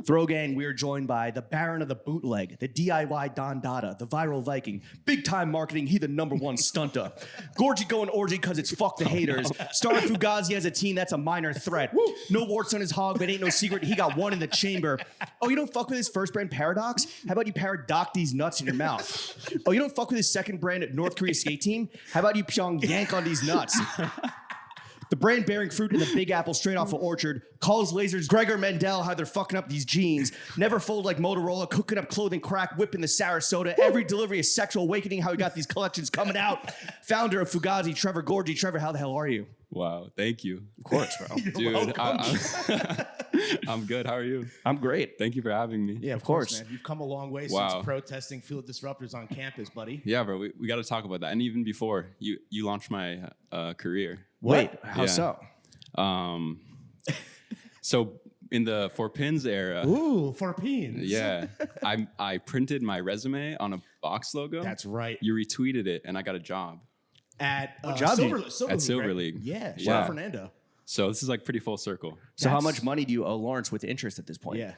Throw gang, we are joined by the Baron of the Bootleg, the DIY Don Dada, the Viral Viking, big time marketing, he the #1 stunter. Gorji going orgy because it's fuck the haters. Starring Fugazi as a teen, that's a minor threat. No warts on his hog, but ain't no secret, he got one in the chamber. Oh, you don't fuck with his first brand Paradox? How about you paradox these nuts in your mouth? Oh, you don't fuck with his second brand North Korea skate team? How about you pyong yank on these nuts? The brand bearing fruit in the Big Apple straight off of Orchard calls lasers Gregor Mendel how they're fucking up these jeans. Never fold like Motorola, cooking up clothing crack, whipping the Sarasota. Every delivery is sexual awakening, how we got these collections coming out. Founder of Fugazi, Trevor Gorji. Trevor, how the hell are you? Wow, thank you. Of course, bro. Dude, I'm good. How are you? I'm great. Thank you for having me. Yeah, of course. Man. You've come a long way Wow. since protesting Fila Disrupters on campus, buddy. Yeah, bro, we got to talk about that. And even before, you launched my career. Wait, how Yeah. so? So in the 4Pins era, Ooh, 4Pins. yeah, I printed my resume on a box logo. That's right. You retweeted it, and I got a job. At job Silver, did Silver at League, Silver right? League. Yeah, shout Yeah. out Fernando. So this is like pretty full circle. So how That's- much money do you owe Lawrence with interest at this point? Yeah.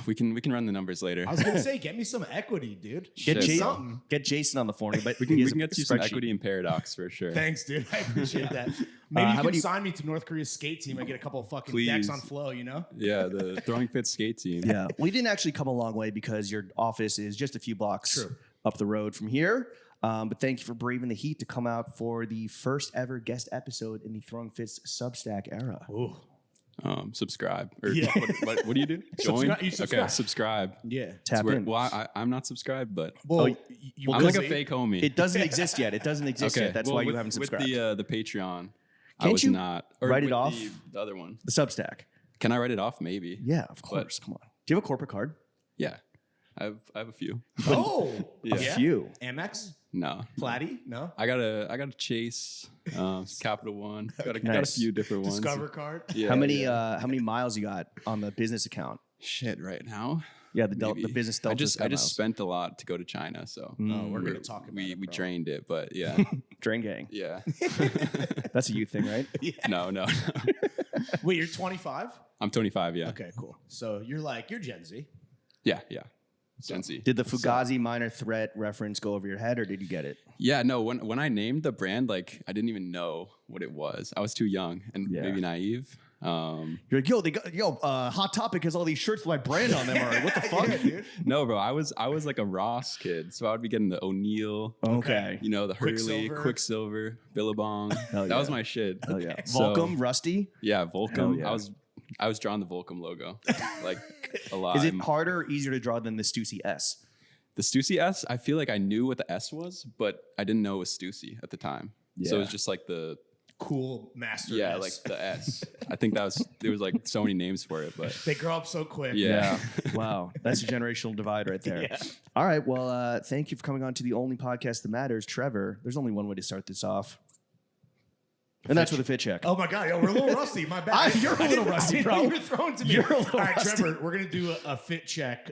We can run the numbers later. I was going to say, get me some equity, dude. Get, Shit, Jason, get Jason on the phone, but we can get you some equity in Paradox for sure. Thanks, dude. I appreciate that. Maybe how you about can you- sign me to North Korea's skate team and get a couple of fucking Please. decks on flow, you know? Yeah, the Throwing Fit skate team. Yeah, we didn't actually come a long way because your office is just a few blocks True. up the road from here. But thank you for braving the heat to come out for the first ever guest episode in the Throwing Fits Substack era. Ooh. Subscribe. Or Yeah. what do you do? Join? You subscribe. Okay, subscribe. Yeah. Tap Swear- in. Well, I'm not subscribed, but Well, Oh, you I'm will like a see. fake homie. It doesn't exist yet. It doesn't exist yet. That's well, why you with- haven't subscribed. With the Patreon, I Can't was you not. Or write it with off? The other one. The Substack. Can I write it off? Maybe. Yeah, of course. Come on. Do you have a corporate card? Yeah. I have a few. Oh. Yeah. A few. Amex? No. Platy? No? I got a Chase, Capital One. Got a Nice. few different ones. Discover card? Yeah, how yeah. many miles you got on the business account? Shit right now? Yeah, the Maybe. business I Delta just Sky miles. spent a lot to go to China, so Oh, we're going to talk about we it, bro. drained it, but yeah. Drain gang. Yeah. That's a youth thing, right? No. Wait, you're 25? I'm 25, yeah. Okay, cool. So you're Gen Z. Yeah. Gen Z. Did the Fugazi minor threat reference go over your head, or did you get it? Yeah, no, when I named the brand, like I didn't even know what it was. I was too young and Yeah. maybe naive. You're like, Hot Topic has all these shirts with my brand on them. Already. What the fuck? Yeah, dude. No, bro, I was like a Ross kid, so I would be getting the O'Neill, Okay. you know, the Hurley, Quicksilver. Quicksilver, Billabong. Hell That was yeah. my shit. Hell yeah. So- Volcom, Rusty. Yeah, Hell Volcom. yeah. I was drawing the Volcom logo like a lot. Is it harder or easier to draw than the Stussy S? The Stussy S? I feel like I knew what the S was, but I didn't know it was Stussy at the time. So it was Yeah. just like the Cool master. yeah, S. like the S. I think there was like so many names for it, but They grow up so quick. yeah. Wow. That's a generational divide right there. Yeah. All right. Well, thank you for coming on to the only podcast that matters. Trevor, there's only one way to start this off. And that's with a fit check. Oh my God, yo, we're a little rusty. My bad. You're a little rusty, I didn't bro. know you were throwing to me. You're a little All right, rusty. Trevor, we're gonna do a fit check.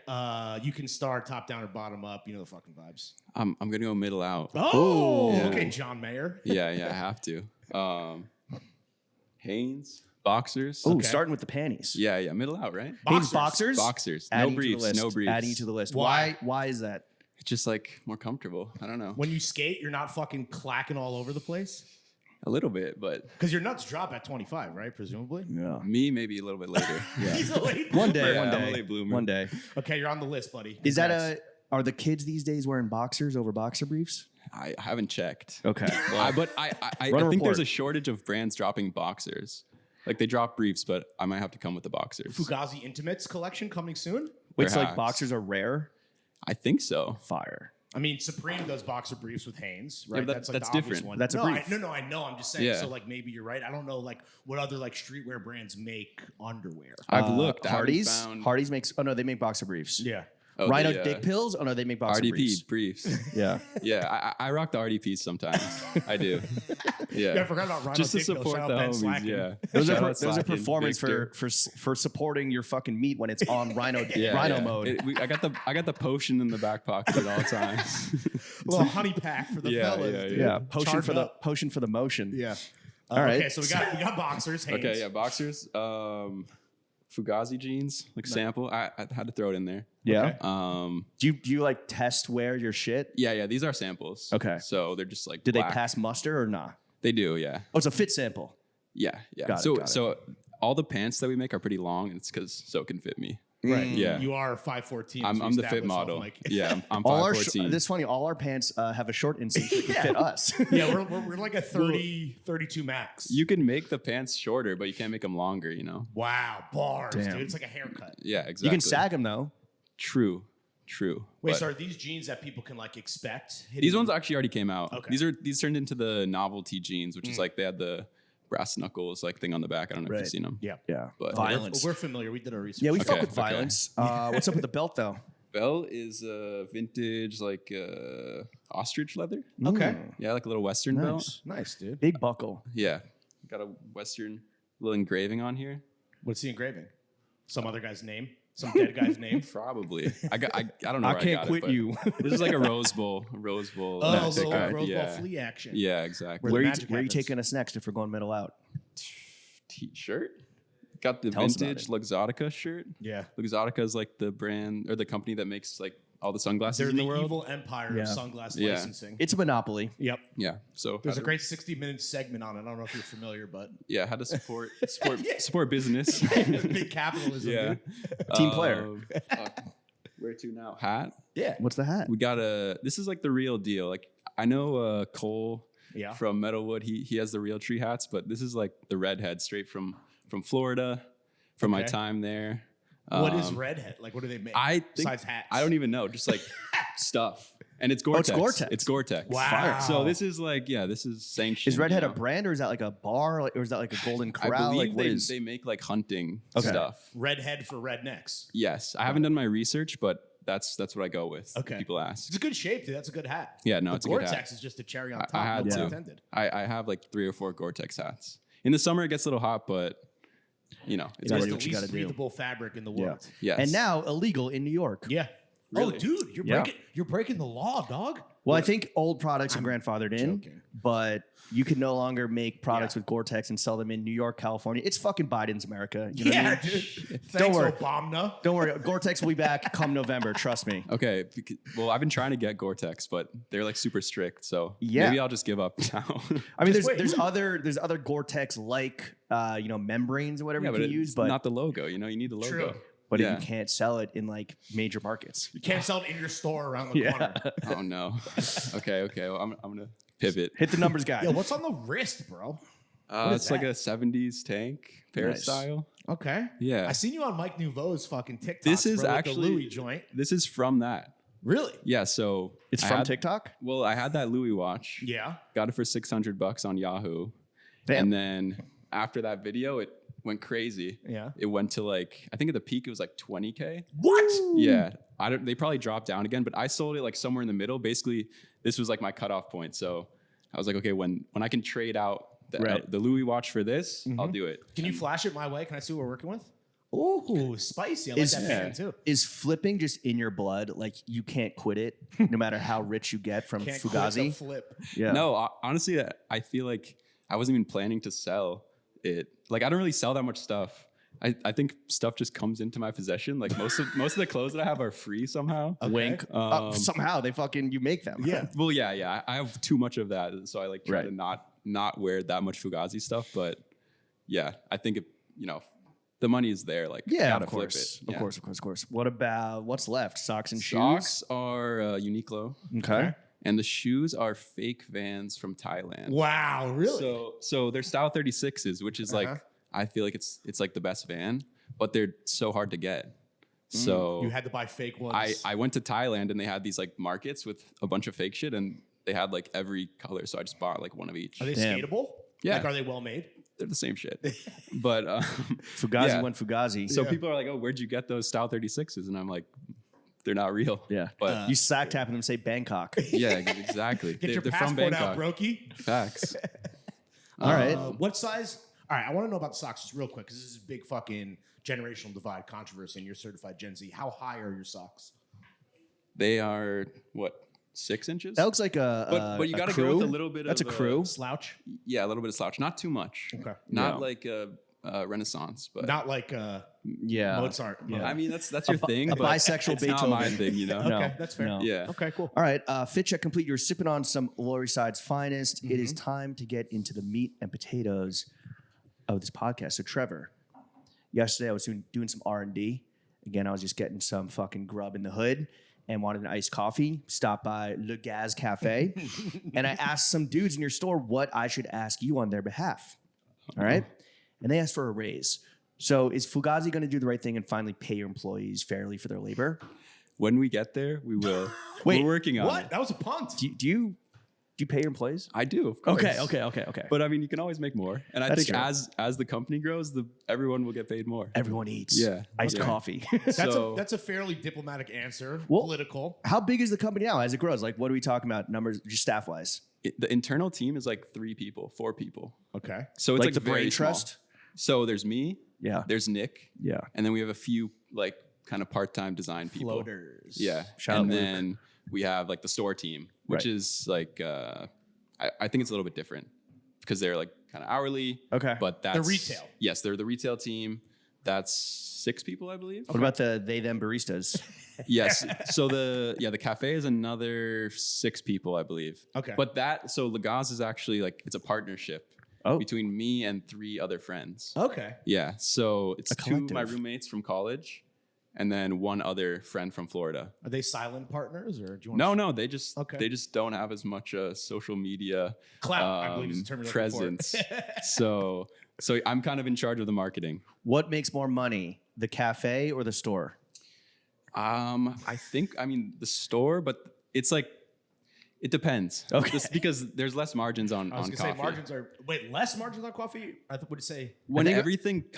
You can start top down or bottom up. You know the fucking vibes. I'm gonna go middle out. Oh, Yeah. okay, John Mayer. Yeah, I have to. Hanes, boxers. Oh, Okay. starting with the panties. Yeah, middle out, right? Hanes Boxers. boxers. Boxers. No Adding to the briefs. list. No briefs. Adding to the list. Why? Why is that? It's just like more comfortable. I don't know. When you skate, you're not fucking clacking all over the place A little bit, but because your nuts drop at 25, right? Presumably. Yeah. me maybe a little bit later. He's a late One day, Yeah, one I'm a day, late bloomer. one day. Okay, you're on the list, buddy. Is that Congrats. are the kids these days wearing boxers over boxer briefs? I haven't checked. Okay. But I Run a think there's report. a shortage of brands dropping boxers. Like they drop briefs, but I might have to come with the boxers. Fugazi Intimates collection coming soon? Wait, so like Perhaps. boxers are rare? I think so. Fire. I mean, Supreme does boxer briefs with Hanes, right? Yeah, but that's that's the obvious different. one. That's a no, brief. no, I know. I'm just saying. Yeah. So, like, maybe you're right. I don't know, like, what other like streetwear brands make underwear. I've looked. I haven't Hardee's. found- Hardee's makes. Oh no, they make boxer briefs. Yeah. Oh, Rhino the, dick pills. Oh no, they make boxer RDP briefs. briefs. Yeah. Yeah, I rock the RDPs sometimes. I do. Yeah. Yeah, I forgot about Rhino Just to Dick Pill. support Shout the out Ben homies. Slacken. Yeah. Those are Shout out those are Slacken, performance Victor. for supporting your fucking meat when it's on Rhino Yeah. mode. I got the potion in the back pocket at all times. A little honey pack for the Yeah, fellas. yeah, dude. yeah, potion Charge for the up. potion for the motion. Yeah. All right. Okay, so we got boxers. Hanes. Okay, yeah, boxers. Fugazi jeans, like sample. I had to throw it in there. Yeah. Okay. Do you like test wear your shit? Yeah. These are samples. Okay. So they're just like Did black. they pass muster or not? They do, yeah. Oh, it's a fit sample. Yeah. Got it, So got it. so all the pants that we make are pretty long, and it's because so it can fit me. Right. Yeah. You are 5'14". I'm the fit model. Yeah, I'm All our 5'14". this is funny. All our pants have a short inseam so it can fit us. Yeah, we're like a 32 max. You can make the pants shorter, but you can't make them longer, you know? Wow, bars, Damn. dude. It's like a haircut. Yeah, exactly. You can sag them though. True. Wait, But so are these jeans that people can like expect? these ones actually already came out. Okay. These turned into the novelty jeans, which is like they had the brass knuckles like thing on the back. I don't know if Right. you've seen them. Yeah. Yeah. But Violence. We're familiar. We did our research. Yeah, we fuck Okay, with okay. violence. What's up with the belt though? Belt is vintage like ostrich leather. Okay. Yeah, like a little Western belt. Nice. Nice, dude. Big buckle. Yeah, got a Western little engraving on here. What's the engraving? Some other guy's name? Some dead guy's name? Probably. I don't know. I where can't got quit it, but you. This is like a Rose Bowl. Oh, Rose little ticket. Rose Ball Yeah. flea action. Yeah, exactly. Where the Where magic are you happens. taking us next if we're going middle out? T-shirt. Got the Tell us about vintage it. Luxottica shirt. Yeah. Luxottica is like the brand or the company that makes like all the sunglasses They're in the the world. evil empire Yeah. of sunglass Yeah. licensing. It's a monopoly. Yep. Yeah. So There's a had to- great 60-minute segment on it. I don't know if you're familiar, but had to support business. big capitalism, yeah. dude. Team player. Where to now? Hat. Yeah. What's the hat? We got this is like the real deal. Like I know Cole Yeah. from Metalwood. He has the real tree hats, but this is like the redhead straight from Florida, from my Okay. time there. What is redhead? Like, what do they make? I think, besides hats? I don't even know. Just like stuff, and it's Gore-Tex. Gore-Tex. It's Gore-Tex. Wow. So this is like this is sanctioned. Is Redhead you a know? brand or is that like a bar or is that like a Golden I Corral? believe Like what is? they make like hunting Okay. stuff. Redhead for rednecks. Yes, I haven't done my research, but that's what I go with. Okay. People ask. It's a good shape, dude. That's a good hat. Yeah, no, The it's a good hat. Gore-Tex is just a cherry on top. I had no to. pun intended. I have like 3 or 4 Gore-Tex hats. In the summer, it gets a little hot, but it's gotta It's do the what you least gotta do. breathable fabric in the world. yes. And now illegal in New York. Yeah. Really? Oh, dude, Yeah. you're breaking the law, dog. Well, I think old products are grandfathered in, joking. but you can no longer make products Yeah. with Gore-Tex and sell them in New York, California. It's fucking Biden's America. You know what I Yeah, mean? dude. Thanks, worry. Obama. Don't worry. Gore-Tex will be back come November. Trust me. Okay. Well, I've been trying to get Gore-Tex, but they're like super strict. So Yeah. maybe I'll just give up now. I mean, Just wait. there's other Gore-Tex like membranes or whatever yeah, you but can use, but not the logo. You know, you need the logo. True. Yeah. you can't sell it in like major markets. You can't sell it in your store around the corner. Oh no. Okay. Well, I'm gonna pivot. Hit the numbers, guy. Yo, what's on the wrist, bro? It's like a 70s tank Paris Nice. style. Okay. Yeah. I seen you on Mike Nouveau's fucking TikTok. This is bro, with actually the Louis joint. This is from that. Really? Yeah. So It's I from had- TikTok? Well, I had that Louis watch. Yeah. Got it for $600 on Yahoo. Damn. And then after that video, it went crazy. Yeah. It went to like, I think at the peak it was like 20K. What? Yeah. They probably dropped down again, but I sold it like somewhere in the middle. Basically, this was like my cutoff point. So I was like, okay, when I can trade out Right. the Louis watch for this, I'll do it. Can you flash it my way? Can I see what we're working with? Ooh, spicy. I like Is- that band too. Is flipping just in your blood? Like you can't quit it, no matter how rich you get from Can't quit Fugazi. the flip. Yeah. No, honestly, I feel like I wasn't even planning to sell it. Like I don't really sell that much stuff. I think stuff just comes into my possession. Like most of the clothes that I have are free somehow. Wink. Somehow they fucking you make them. Yeah. Well, yeah. I have too much of that, so I like try Right. to not wear that much Fugazi stuff. But yeah, I think if the money is there, like Yeah, gotta of course. flip it. Yeah. Of course. What about what's left? Socks and Socks are Uniqlo, shoes. Okay. and the shoes are fake Vans from Thailand. Wow, really? So they're style 36s, which is like Uh-huh. I feel like it's like the best van, but they're so hard to get. So You had to buy fake ones. I went to Thailand and they had these like markets with a bunch of fake shit and they had like every color, so I just bought like one of each. Are they Damn. skatable? Yeah. Like, are they well made? They're the same shit, but Fugazi yeah. went Fugazi. So people are like, "Oh, where'd you get those style 36s?" And I'm like, "They're not real." yeah. but You sack tapping them, say Bangkok. yeah, exactly. Get your they're from passport Bangkok. out, brokey. Facts. All right. What size? All right, I want to know about the socks just real quick because this is a big fucking generational divide controversy and you're certified Gen Z. How high are your socks? They are what 6 inches? That looks like a But you a gotta crew. go with a little bit That's of a crew. Slouch? Yeah, a little bit of slouch. Not too much. Okay. Not Yeah. like a Renaissance, but Not like Yeah. Mozart. Yeah. I mean, that's your thing. a but bisexual it's Beethoven. not my thing, you know? No. Okay, that's fair. No. Yeah. Okay, cool. All right, fit check complete. You're sipping on some Lower East Side's finest. It is time to get into the meat and potatoes of this podcast. So, Trevor, yesterday I was doing some R&D. Again, I was just getting some fucking grub in the hood and wanted an iced coffee. Stopped by Legaz Cafe, and I asked some dudes in your store what I should ask you on their behalf. All right, and they asked for a raise. So, is Fugazi going to do the right thing and finally pay your employees fairly for their labor? When we get there, we will. Wait, we're working on What? it. That was a punt. Do you pay your employees? I do, of course. Okay. But I mean, you can always make more. And I That's think true. as the company grows, everyone will get paid more. Everyone eats. Yeah. Iced Yeah. coffee. That's a fairly diplomatic answer. Well- Political. How big is the company now as it grows? Like, what are we talking about? Numbers, just staff wise? The internal team is like 4 people. Okay. So it's Like like the very brain small. trust? So there's me, Yeah. there's Nick, Yeah. and then we have a few like kind of part-time design people. Floaters. Yeah. Shout out and Luke. then we have like the store team, which Right. is like I think it's a little bit different because they're like kind of hourly. Okay. But that's retail. Yes, they're the retail team. That's 6 people, I believe. What about the they them baristas? Yes. So the cafe is another 6 people, I believe. Okay. But so Legaz is actually like it's a partnership Oh. between me and 3 other friends. Okay. Yeah. So it's A 2 of my collective. roommates from college and then 1 other friend from Florida. Are they silent partners or do you want No, they just Okay. they just don't have as much social media Clout, I believe is the term you're looking for. presence. so I'm kind of in charge of the marketing. What makes more money, the cafe or the store? I mean the store, but it's like it depends. Okay. Just because there's less margins on I was on gonna say coffee. margins are less margins on coffee. I would say When think-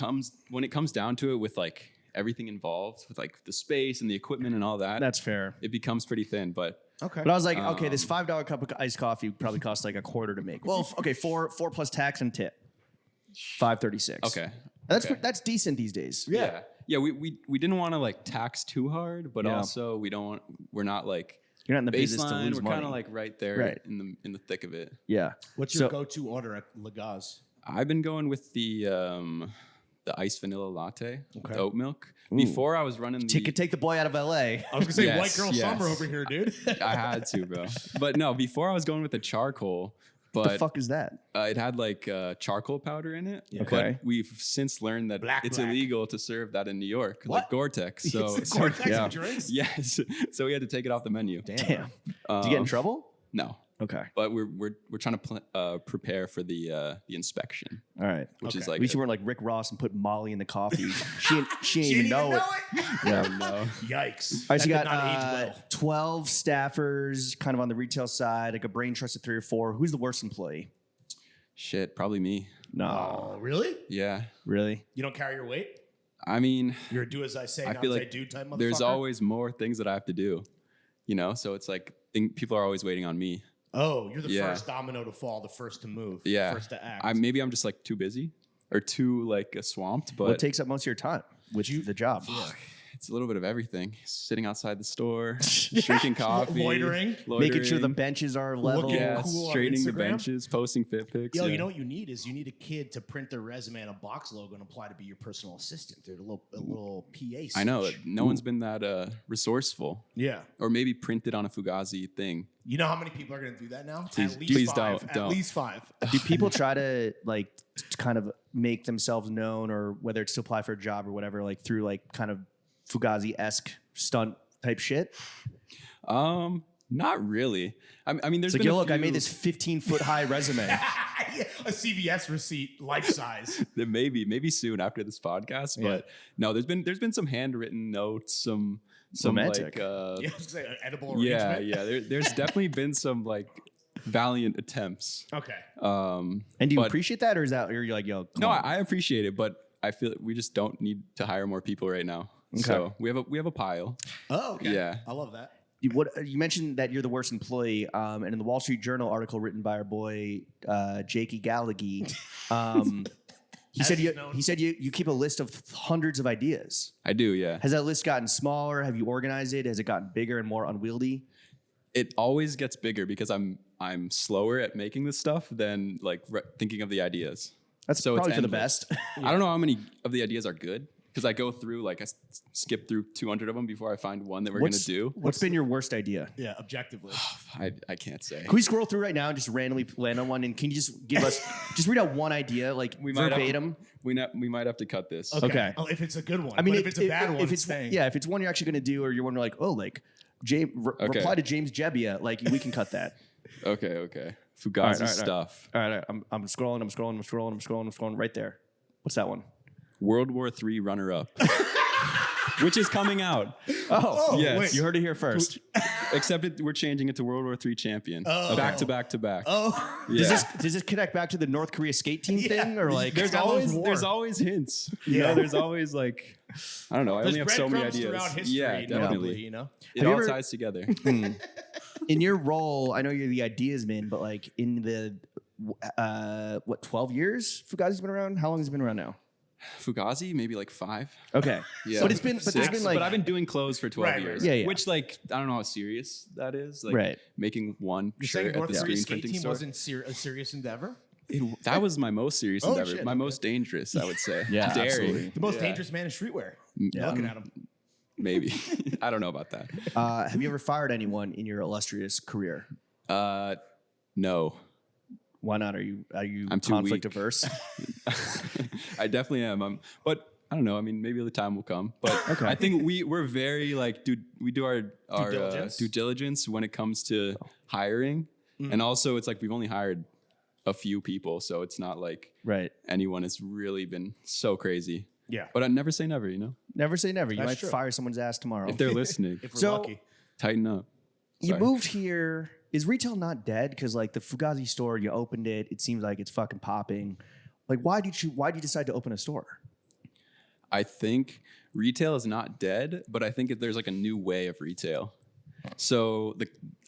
when it comes down to it with like everything involved with like the space and the equipment and all that, That's fair. it becomes pretty thin. But okay. But I was like, okay, this $5 cup of iced coffee probably costs like a quarter to make. Well, okay, four plus tax and tip, $5.36. okay. That's decent these days. Yeah. We didn't want to like tax too hard, but Yeah. also we're not like You're not in the business to baseline. lose We're money. kind of like right there Right. in the thick of it. Yeah. What's your So- go-to order at Legaz? I've been going with the iced vanilla latte, with Okay. oat milk. Before I was running the Take the boy out of LA. I was gonna say Yes, white girl yes. summer over here, dude. I had to, bro. But no, before I was going with the charcoal, What the but fuck is that? it had like charcoal powder in it. Yeah. Okay. But we've since learned that Black. it's illegal to serve that in New York, What? like Gore-Tex. So, It's Gore-Tex yeah. drinks. yes, so we had to take it off the menu. Damn. Did you get in trouble? No, Okay. but we're trying to prepare for the inspection, All right. which is Okay. like At least you weren't like Rick Ross and put Molly in the coffee. she didn't She even didn't know it. yeah, no. Yikes. All right, so you That got did not age well. 12 staffers kind of on the retail side, like a brain trust of 3 or 4. Who's the worst employee? Shit, probably me. No. Oh, really? Yeah, Really? You don't carry your weight? I mean, You're a do as I say, I not feel as like I do type motherfucker? there's always more things that I have to do, you know. So it's like people are always waiting on me. Oh, you're the Yeah. first domino to fall, the first to move, Yeah, first to act. maybe I'm just like too busy or too like swamped, but What takes up most of your time with the job? it's a little bit of everything. Sitting outside the store, drinking coffee, Loitering. Making sure the benches are level. Looking yeah, cool on straightening the Instagram. benches, posting fit pics. Yo, yeah. you know what you need is you need a kid to print their resume and a box logo and apply to be your personal assistant, dude. A little PA. I know switch. no one's been that resourced Yeah. or maybe printed on a Fugazi thing. You know how many people are going to do that now? Please- At least please 5. don't. At least 5. Do people try to like kind of make themselves known, or whether it's to apply for a job or whatever, like through like kind of Fugazi-esque stunt type shit? Not really. I mean, there's It's like, been yo, a look, I few- made this 15-foot high resume. A CVS receipt, life size. maybe soon after this podcast, but no, there's been some handwritten notes, some Romantic. like Yeah, I was gonna say, an edible yeah, arrangement. yeah. There's definitely been some like valiant attempts. Okay. And do you But- appreciate that, or is that, or you're like, yo, come No, on. I appreciate it, but I feel like we just don't need to hire more people right now. So we have a pile. Oh, okay. Yeah. I love that. You mentioned that you're the worst employee, and in the Wall Street Journal article written by our boy Jakey Gallagher, he said he's known. you keep a list of hundreds of ideas. I do, yeah. Has that list gotten smaller? Have you organized it? Has it gotten bigger and more unwieldy? It always gets bigger because I'm slower at making this stuff than like thinking of the ideas. That's So it's probably for the endless. best. I don't know how many of the ideas are good, because I go through like skip through 200 of them before I find one that we're gonna do. What's been your worst idea? Yeah, objectively. I can't say. Can we scroll through right now and just randomly land on one? And can you just give us just read out one idea, like verbatim? We might have to cut this. Okay. Oh, if it's a good one. I mean, but if it's a bad one, if it's staying. if it's one you're actually going to do, or you're one like, oh, like reply to James Jebbia, like we can cut that. Okay. Fugazi stuff. All right. I'm scrolling right there. What's that one? World War III runner-up, which is coming out. Oh, yes. wait. You heard it here first. Except we're changing it to World War III champion. Back to back. Oh, Yeah. Does this connect back to the North Korea skate team thing, or like There's always hints. You know, there's always like, I don't know. I there's only have so many breadcrumbs ideas. throughout history, Yeah, definitely. You know. It Have you all ever- ties together. in your role? I know you're the ideas man, but like in the 12 years Fugazi's been around? How long has it been around now? Fugazi, maybe like 5. Okay, Yeah. but there's Six. been like but I've been doing clothes for 12 Right, years. right. Yeah. Which like I don't know how serious that is. Like Right. making one You're shirt saying at North the Korea screen skate printing team store. wasn't a serious endeavor? That was my most serious Oh, endeavor. shit, My okay. most dangerous, I would say. Yeah, Daring. absolutely. The most Yeah. dangerous man in streetwear. Yeah. Looking at him. Maybe. I don't know about that. have you ever fired anyone in your illustrious career? No. Why not? Are you I'm too conflict weak. averse? I definitely am. But I don't know. I mean, maybe the time will come. But Okay. I think we're very like, we do our diligence? due diligence when it comes to hiring, and also it's like we've only hired a few people, so it's not like Right. anyone has really been so crazy. Yeah. But I never say never. You know, Never say never. You That's might true. fire someone's ass tomorrow. if they're listening, If we're So- lucky. tighten up. You Sorry. moved here. Is retail not dead? Because like the Fugazi store, you opened it. It seems like it's fucking popping. Like, why did you decide to open a store? I think retail is not dead, but I think there's like a new way of retail. So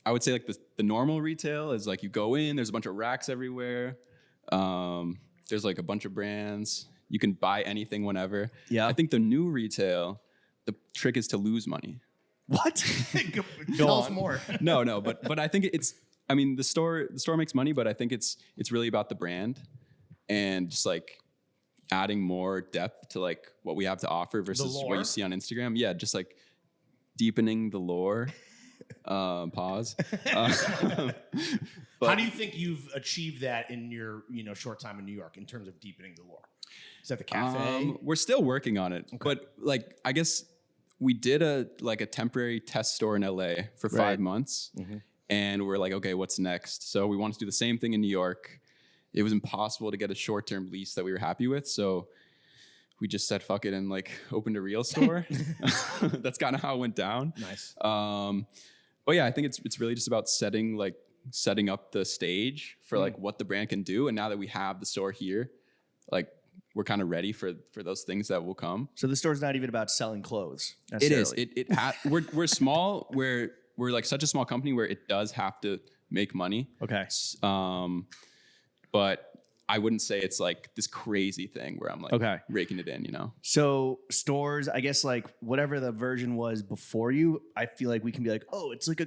I would say like the normal retail is like you go in, there's a bunch of racks everywhere. There's like a bunch of brands. You can buy anything whenever. Yeah. I think the new retail, the trick is to lose money. What? Tell us more. No, but I think I mean the store makes money, but I think it's really about the brand and just like adding more depth to like what we have to offer versus what lore? you see on Instagram. Yeah, just like deepening the lore. Pause. How do you think you've achieved that in your short time in New York in terms of deepening the lore? Is that the cafe? We're still working on it, but like I guess we did a temporary test store in LA for 5 months, and we're like, okay, what's next? So we wanted to do the same thing in New York. It was impossible to get a short-term lease that we were happy with, so we just said fuck it and like opened a real store. That's kind of how it went down. Nice. But yeah, I think it's really just about setting up the stage for like what the brand can do, and now that we have the store here, like we're kind of ready for those things that will come. So the store's not even about selling clothes. It is. necessarily. We're small. We're like such a small company where it does have to make money. Okay. But I wouldn't say it's like this crazy thing where I'm like raking it in, you know? So stores, I guess like whatever the version was before you, I feel like we can be like, oh, it's like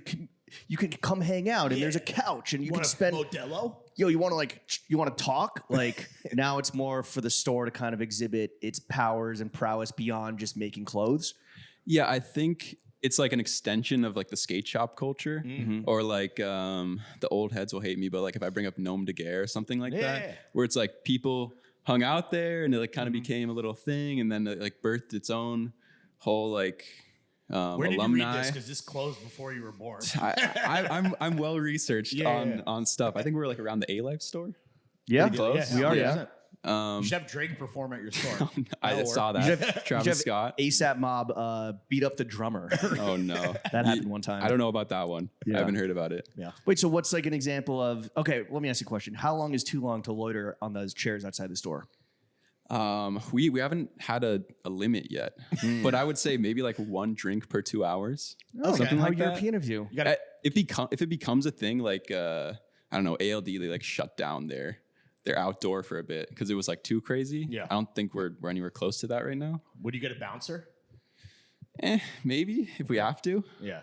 you can come hang out and there's a couch and you can spend. Modelo? Yo, you want to talk? Like now it's more for the store to kind of exhibit its powers and prowess beyond just making clothes. Yeah, I think it's like an extension of like the skate shop culture, or like the old heads will hate me, but like if I bring up Gnome de Guerre or something like that, where it's like people hung out there and it like kind of became a little thing, and then it like birthed its own whole like Where did alumni. you read this? Because this closed before you were born. I'm well researched on stuff. I think we're like around the A-Life store. Yeah, close. we are. 100%. Yeah. You should have Drake perform at your store. I saw You should that. have- Travis you should have Scott. ASAP Mob beat up the drummer. Oh no, That happened one time. I don't know about that one. Yeah. I haven't heard about it. Yeah. Wait, so what's like an example of, okay, let me ask you a question. How long is too long to loiter on those chairs outside the store? We haven't had a limit yet, but I would say maybe like 1 drink per 2 hours. Something How like that. European of you. You gotta, If it becomes a thing, like I don't know, ALD, they like shut down their outdoor for a bit because it was like too crazy. Yeah. I don't think we're anywhere close to that right now. would you get a bouncer? Maybe if we have to. Yeah.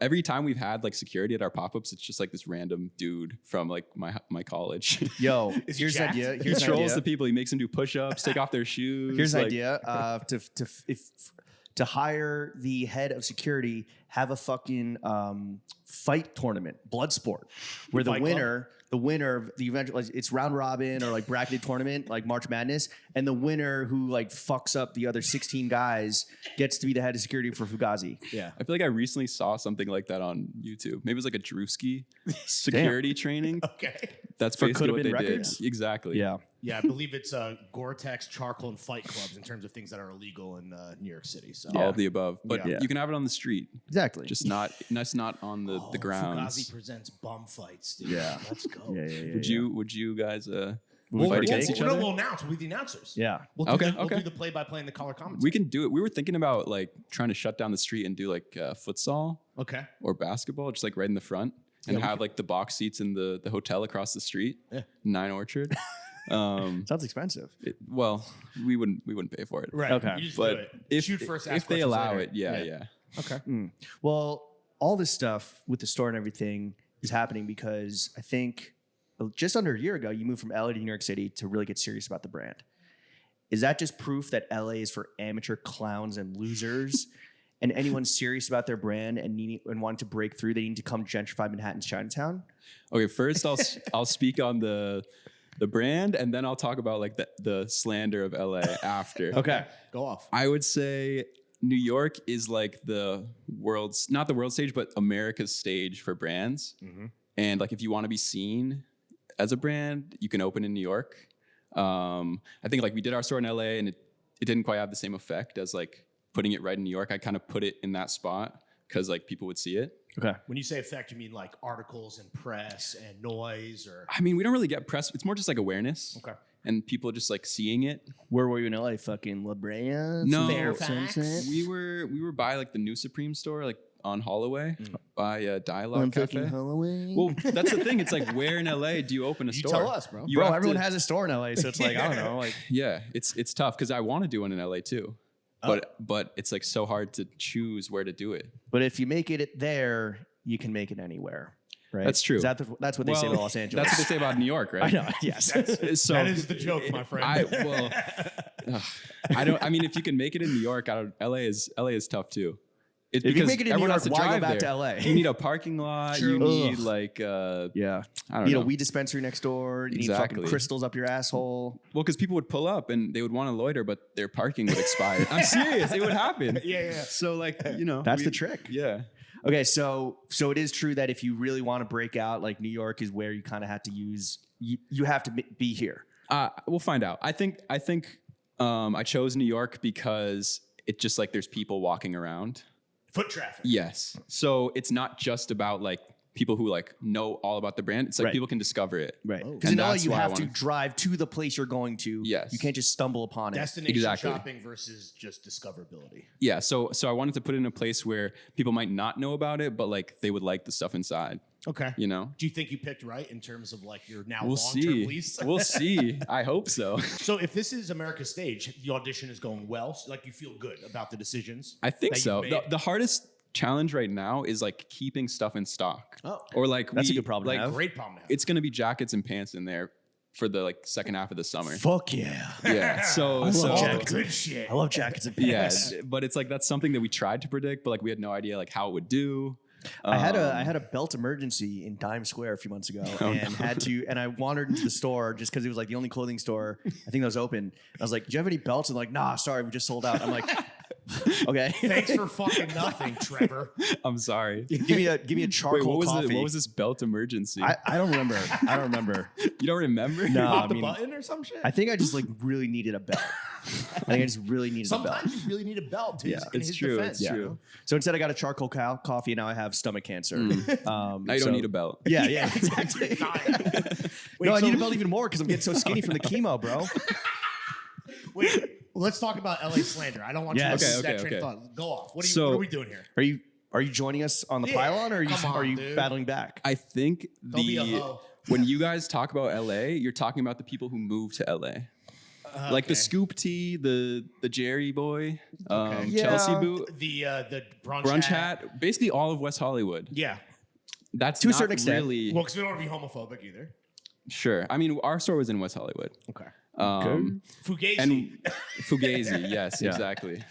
Every time we've had like security at our pop-ups, it's just like this random dude from like my college. Yo, Is he here's an jacked? idea. He Here's an trolls idea. the people. He makes them do push-ups, take off their shoes. Here's an like- idea. To hire the head of security, have a fucking fight tournament, blood sport, where the Fight winner of the event, like, it's round robin or like bracketed tournament, like March Madness, and the winner who like fucks up the other 16 guys gets to be the head of security for Fugazi. Yeah. I feel like I recently saw something like that on YouTube. Maybe it was like a Drewski security training. Okay. That's For basically Coulda what they Been did. Records? Exactly. Yeah. Yeah, I believe it's Gore-Tex, charcoal, and fight clubs in terms of things that are illegal in New York City. So All of the above. But Yeah. you can have it on the street. Exactly. Just not on the grounds. Fugazi presents bum fights, dude. Yeah. Let's go. Yeah. Would you guys We'll, fight against each other? We'll announce. We'll be the announcers. Yeah. We'll do, Okay, we'll okay. do the play-by-play and the color comments. We can do it. We were thinking about like trying to shut down the street and do like futsal Okay. or basketball, just like right in the front, and we have like the box seats in the hotel across the street, 9 Orchard. Sounds expensive. Well, we wouldn't pay for it. Right. Okay. You just But do it. if Shoot first, ask if they questions allow later. it, yeah. Okay. Well, all this stuff with the store and everything is happening because I think just under a year ago, you moved from LA to New York City to really get serious about the brand. Is that just proof that LA is for amateur clowns and losers? And anyone serious about their brand and wanting to break through, they need to come gentrify Manhattan's Chinatown? Okay, first I'll speak on the brand, and then I'll talk about like the slander of LA after. Okay. Go off. I would say New York is like not the world stage, but America's stage for brands. And like if you want to be seen as a brand, you can open in New York. I think like we did our store in LA, and it didn't quite have the same effect as like putting it right in New York. I kind of put it in that spot because like people would see it. Okay. When you say effect, you mean like articles and press and noise, or I mean, we don't really get press. It's more just like awareness. okay. And people just like seeing it. Where were you in LA? Fucking La Brea? No, Fairfax? we were by like the new Supreme store, like on Holloway, by Dialogue Cafe. Holloway. Well, that's the thing. It's like, where in LA do you open a You store? tell us, bro. You Bro, have everyone to- has a store in LA, so it's like, I don't know. Like, Yeah, it's tough because I want to do one in LA too, but it's like so hard to choose where to do it. but if you make it there, you can make it anywhere. Right? That's true. That's what they say about Los Angeles. That's what they say about New York, right? I know. Yes. So That is the joke, my friend. I mean, if you can make it in New York, LA is tough too. It's If you because make it in New everyone York, has to why go drive back there. to LA? You need a parking lot. True. You need Ugh. like Yeah. I don't You know. need a weed dispensary next door. You need Exactly. fucking crystals up your asshole. Well, because people would pull up and they would want to loiter, but their parking would expire. I'm serious. It would happen. Yeah. So like, That's the trick. Yeah. Okay, so it is true that if you really want to break out, like New York is where you kind of have to use. You have to be here. We'll find out. I think I chose New York because it just like there's people walking around. Foot traffic. Yes. So it's not just about like people who like know all about the brand. It's like Right. people can discover it. Right. Oh. Because And in LA, that's you why I have to wanna- drive to the place you're going to. Yes. You can't just stumble upon it. Destination Exactly. shopping versus just discoverability. Yeah. So I wanted to put it in a place where people might not know about it, but like they would like the stuff inside. Okay. You know. Do you think you picked right in terms of like your now We'll long-term see. lease? We'll see. I hope so. So if this is America's stage, the audition is going well. So like you feel good about the decisions. I think that so. you've made? The hardest challenge right now is like keeping stuff in stock. Oh. Or like That's a good problem to like have. Great problem to have. it's gonna be jackets and pants in there for the like second half of the summer. Fuck yeah. Yeah. So love all the jackets. good shit. I love jackets and yeah, pants. but it's like that's something that we tried to predict, but like we had no idea like how it would do. I had a belt emergency in Dime Square a few months ago, and I wandered into the store just because it was like the only clothing store I think that was open. And I was like, "Do you have any belts?" And like, "Nah, sorry, we just sold out." I'm like, "Okay, Thanks for fucking nothing, Trevor. I'm sorry. give me a charcoal Wait, coffee." what was this belt emergency? I don't remember. I don't remember. You don't remember? No. Pop I the mean, button or some shit. I think I just like really needed a belt. I think I just really needed a belt. Sometimes you really need a belt to Yeah, in it's his true, defense. it's you true. know? So instead, I got a charcoal coffee, and now I have stomach cancer. Now you don't need a belt. Yeah, exactly. Wait, No, I so- need a belt even more because I'm getting so skinny from the chemo, bro. Wait, let's talk about LA slander. I don't want Yes. you to Okay, lose that okay, train of okay. thought. Go off. What So- are we doing here? Are you joining us on the Yeah, pylon, or come on, are you dude. battling back? I think Don't be a hoe. when you guys talk about LA, you're talking about the people who move to LA. Like the scoop tee, the Jerry boy, Okay. Chelsea boot, The brunch hat, basically all of West Hollywood. Yeah. That's To a not certain extent. really Well, because we don't want to be homophobic either. sure. I mean, our store was in West Hollywood. Okay. Fugazi. And Fugazi, yes, Yeah. exactly.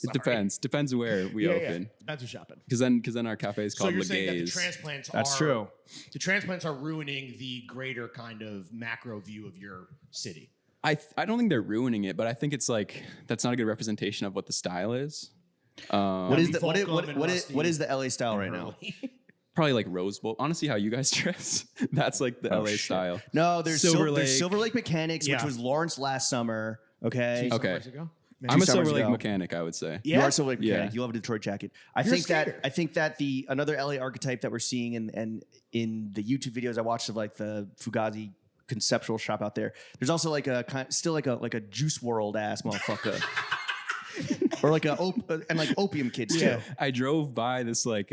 It depends where we open. Depends who's shopping. Because then our cafe is So called you're saying that the Legaz. transplants That's are true. The transplants are ruining the greater kind of macro view of your city. I don't think they're ruining it, but I think it's like that's not a good representation of what the style is. What is the Fulcrum and Rusty what is the LA style right now? Early. Probably like Rose Bowl. Honestly, how you guys dress, that's like the LA shit. style. No, there's Silver there's Silver Lake Mechanics, which Yeah. was Lawrence last summer. Okay. Okay. Summers ago? I'm a summers Silver Lake ago. mechanic, I would say. You Yeah? are Silver Lake Yeah. Mechanic. You love a Detroit jacket. I You're a think skater. that the another LA archetype that we're seeing and in the YouTube videos I watched of like the Fugazi conceptual shop out there. There's also like still like a Juice World ass motherfucker. Or like and like opium kids too. I drove by this like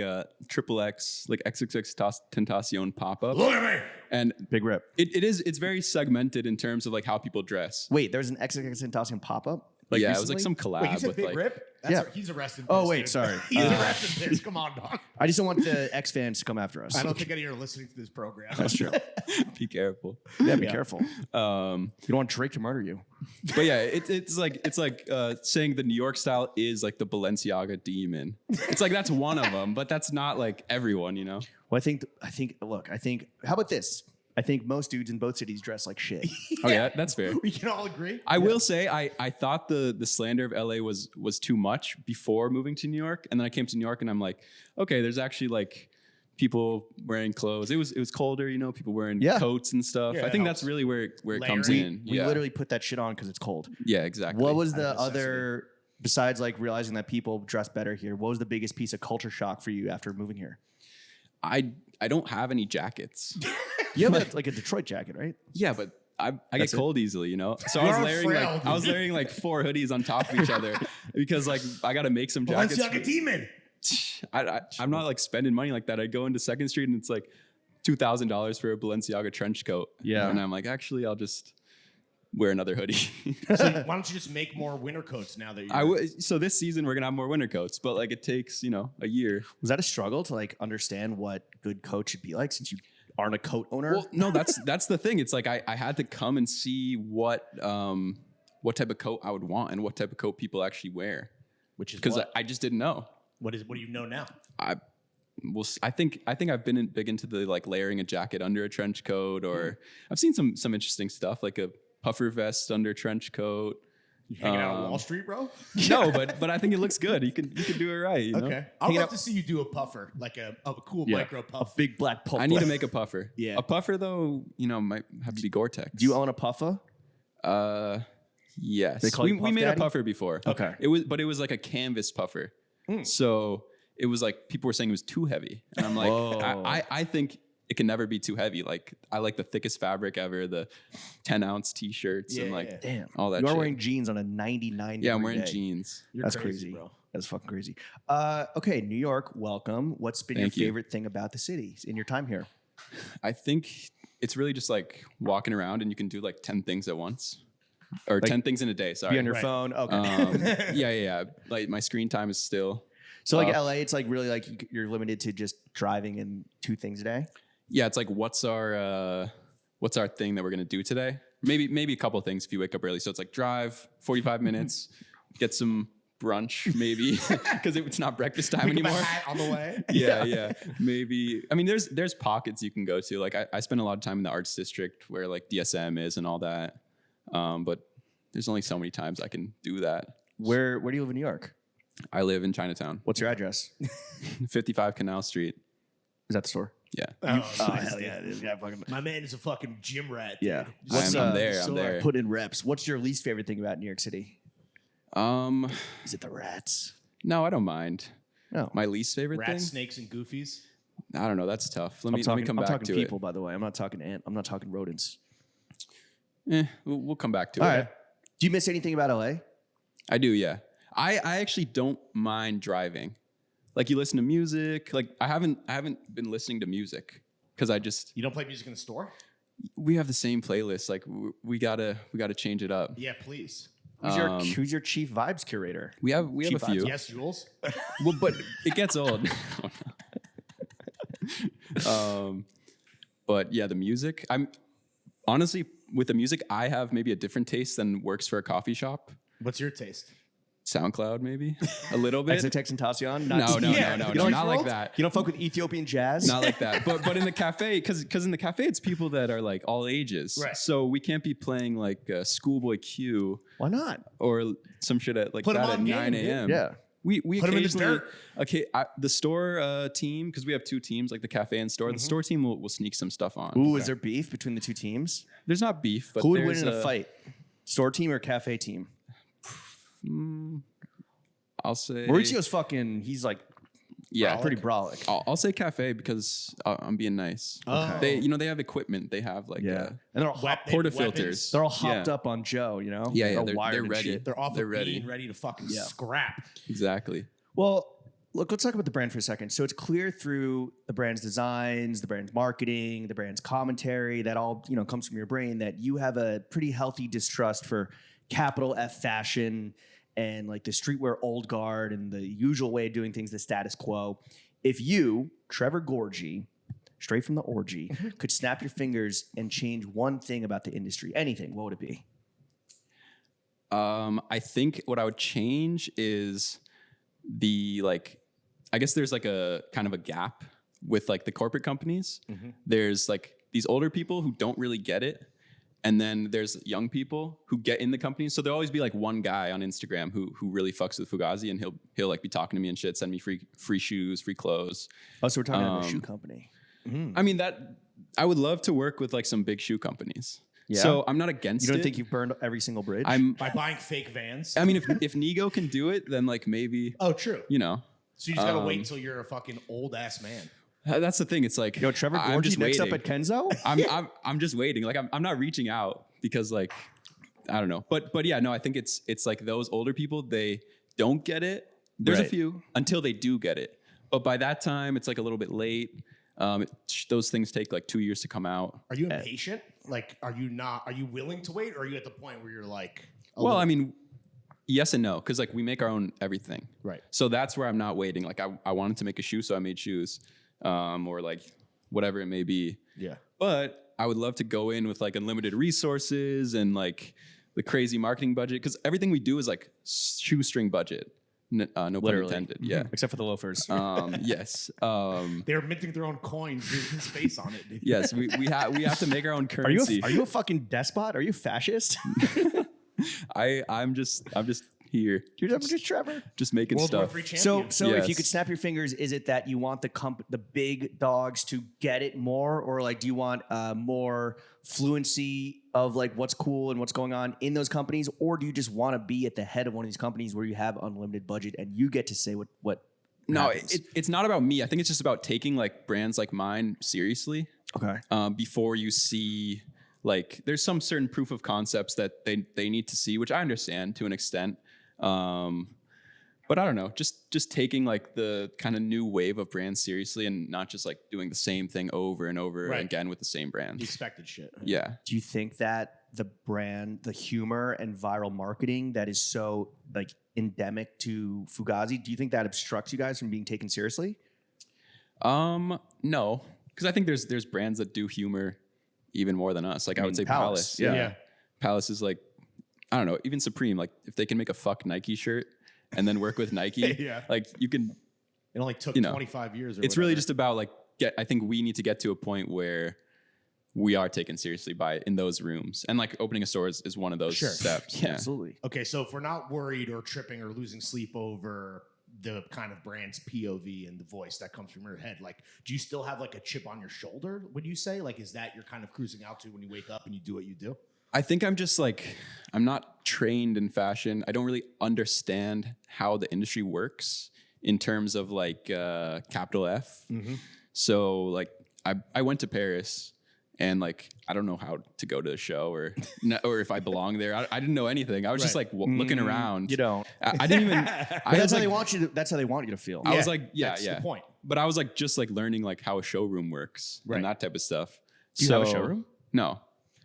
triple X, like XXX Tentacion pop up, Look at me. and Big rip. it's very segmented in terms of like how people dress. Wait, there's an XXX Tentacion pop up. Yeah, it was like some collab Wait, you said with Big like Rip? Yeah. He's arrested. Oh, this, wait, dude. sorry. He's arrested this. Come on, dog. I just don't want the X fans to come after us. I don't think any of you are listening to this program. That's true. be careful. Yeah, be careful. You Um, don't want Drake to murder you. but yeah, it's like saying the New York style is like the Balenciaga demon. It's like that's one of them, but that's not like everyone, you know. Well, I think. Look, I think. How about this? I think most dudes in both cities dress like shit. Oh yeah, that's fair. We can all agree. I will say I thought the slander of LA was too much before moving to New York, and then I came to New York and I'm like, okay, there's actually like people wearing clothes. It was colder, you know, people wearing Yeah. coats and stuff. Yeah, I it think helps. that's really where it comes Layering. in. We Yeah, literally put that shit on because it's cold. yeah, exactly. What was the necessity. other, besides like realizing that people dress better here, what was the biggest piece of culture shock for you after moving here? I don't have any jackets. You have like a Detroit jacket, right? Yeah, but I get That's it? cold easily, you know. So You I was are layering frail, like dude. I was layering like 4 hoodies on top of each other because like I got to make some jackets. Balenciaga demon. I'm not like spending money like that. I go into Second Street and it's like $2,000 for a Balenciaga trench coat. Yeah. and I'm like, actually, I'll just wear another hoodie. So why don't you just make more winter coats now that you're... So this season we're gonna have more winter coats, but like it takes a year. Was that a struggle to like understand what good coat should be like since you aren't a coat owner? Well, no, that's the thing. It's like I had to come and see what type of coat I would want and what type of coat people actually wear, Which is because what? I just didn't know. What do you know now? I think I've been big into the like layering a jacket under a trench coat, or I've seen some interesting stuff like a puffer vest under a trench coat. You hanging out on Wall Street, bro? No, but I think it looks good. You can do it right. You know? Okay. I'd love to see you do a puffer, like a cool micro a puff. big black puff. I need to make a puffer. Yeah. A puffer though, might have to be Gore-Tex. Do you own a puffer? Yes. They call you We Puff made Daddy? a puffer before. Okay. It was like a canvas puffer. So it was like people were saying it was too heavy, and I'm like, Whoa. I think it can never be too heavy. Like I like the thickest fabric ever, the 10-ounce t-shirts and like Damn. all that. You are shit. wearing jeans on a 99 Yeah, I'm degree wearing day. jeans. You're That's crazy. bro. That's fucking crazy. Okay, New York, welcome. What's been Thank your you. favorite thing about the city in your time here? I think it's really just like walking around and you can do like 10 things at once, or 10 things in a day. Sorry. Be on your Right. phone. Okay. Yeah. Like my screen time is still. So like LA, it's like really like you're limited to just driving and 2 things a day. Yeah, it's like what's our thing that we're gonna do today? Maybe a couple of things if you wake up early. So it's like drive 45 minutes, get some brunch maybe because it's not breakfast time Pick up a anymore. hat on the way. Yeah. Maybe. I mean, there's pockets you can go to. Like I spend a lot of time in the arts district where like DSM is and all that. But there's only so many times I can do that. Where do you live in New York? I live in Chinatown, What's your address? 55 Canal Street. Is that the store? Yeah. Oh, nice, dude. This guy fucking. My man is a fucking gym rat. Yeah. Dude. What's, I'm there. so I'm there. Put in reps. What's your least favorite thing about New York City? Is it the rats? No, I don't mind. No. My least favorite Rats, thing? snakes, and goofies. I don't know. That's tough. Let me come I'm back talking to people, by the way. I'm not talking I'm not talking rodents. it. We'll come back to All it. right. Do you miss anything about LA? I do, yeah. I actually don't mind driving. Like you listen to music. Like I haven't been listening to music because I just You don't play music in the store? We have the same playlist. Like we gotta change it up. Yeah, please. Who's your chief vibes curator? We have Chief a few. Yes, Jules. Well, but it gets old. But yeah, the music. I'm honestly with the music. I have maybe a different taste than works for a coffee shop. What's your taste? SoundCloud, maybe a little bit. XXX Tentacion? No, don't not like that. You don't fuck with Ethiopian jazz? Not like that. But in the cafe, because in the cafe it's people that are like all ages. Right. So we can't be playing like Schoolboy Q Why not? or some shit at like Put 'em that at on 9 game, a.m. Yeah. We Put 'em in the occasionally dirt. okay the store team, because we have two teams, like the cafe and store. The store team will sneak some stuff on. Ooh, is there beef between the two teams? There's not beef, but Who would win there's in a fight? Store team or cafe team? I'll say Mauricio's fucking, he's like yeah, pretty brolic. I'll say cafe because I'm being nice. Okay. They have equipment. They have like And they're all, portafilters. they're all hopped Yeah. up on Joe, you know? Yeah, They're they're wired and ready. shit. They're off They're of ready. being ready to fucking scrap. Exactly. Well, look, let's talk about the brand for a second. So it's clear through the brand's designs, the brand's marketing, the brand's commentary, that all, you know, comes from your brain, that you have a pretty healthy distrust for capital F fashion and like the streetwear old guard and the usual way of doing things, the status quo. If you, Trevor Gorji, straight from the orgy, could snap your fingers and change one thing about the industry, anything, what would it be? I think what I would change is I guess there's like a kind of a gap with like the corporate companies. There's like these older people who don't really get it. And then there's young people who get in the company. So there'll always be like one guy on Instagram who really fucks with Fugazi, and he'll like be talking to me and shit, send me free shoes, free clothes. Oh, so we're talking about a shoe company. I mean, that I would love to work with like some big shoe companies. Yeah. So I'm not against it. You don't think you've burned every single bridge? By buying fake vans. I mean, if Nigo can do it, then like maybe, Oh, true. you know. So you just gotta wait until you're a fucking old ass man. That's the thing. It's like, Yo, Trevor I'm Gorji just next up waiting. at Kenzo? I'm just waiting. Like I'm not reaching out because like I don't know. But yeah, no, I think it's like those older people, they don't get it. There's a Right. few until they do get it. But by that time, it's like a little bit late. Those things take like 2 years to come out. Are you impatient? Like, are you willing to wait, or are you at the point where you're like, Well, I mean, yes and no, because like we make our own everything. Right. So that's where I'm not waiting. Like I wanted to make a shoe, so I made shoes, or like whatever it may be. yeah. But I would love to go in with like unlimited resources and like the crazy marketing budget, because everything we do is like shoestring budget. No pun Literally. intended. Yeah. Except for the loafers. Yes. They're minting their own coins with his face on it, dude. Yes. We have to make our own Are you currency. are you a fucking despot? Are you a fascist? I'm just here, I'm just Trevor. just making World War stuff. III champion. So if you Yes. could snap your fingers, is it that you want the big dogs to get it more, or like do you want more fluency of like what's cool and what's going on in those companies, or do you just want to be at the head of one of these companies where you have unlimited budget and you get to say what No, happens? it's not about me. I think it's just about taking like brands like mine seriously. Okay. Before you see, like, there's some certain proof of concepts that they need to see, which I understand to an extent. But I don't know, just taking like the kind of new wave of brands seriously and not just like doing the same thing over and over Right. again with the same brand. The expected shit. Yeah. Do you think that the brand, the humor and viral marketing that is so like endemic to Fugazi, do you think that obstructs you guys from being taken seriously? No, because I think there's brands that do humor even more than us. Like I would say Palace. yeah. Palace is like, I don't know, even Supreme. Like if they can make a fuck Nike shirt and then work with Nike, Yeah. like you can. It only took You know, 25 years. Or It's really whatever. just about like I think we need to get to a point where we are taken seriously in those rooms, and like opening a store is one of those Sure. steps. Yeah, absolutely. Okay, so if we're not worried or tripping or losing sleep over the kind of brand's POV and the voice that comes from your head, like, do you still have like a chip on your shoulder? Would you say, like, is that you're kind of cruising out to when you wake up and you do what you do? I think I'm just like, I'm not trained in fashion. I don't really understand how the industry works in terms of like capital F. So like I went to Paris and like, I don't know how to go to a show or if I belong there. I didn't know anything. I was just like looking around. You don't. I didn't even, But I that's was how like, they want you to. That's how they want you to feel. I was like, yeah, That's the point. But I was like, just like learning like how a showroom works Right. and that type of stuff. Do you have a showroom? No.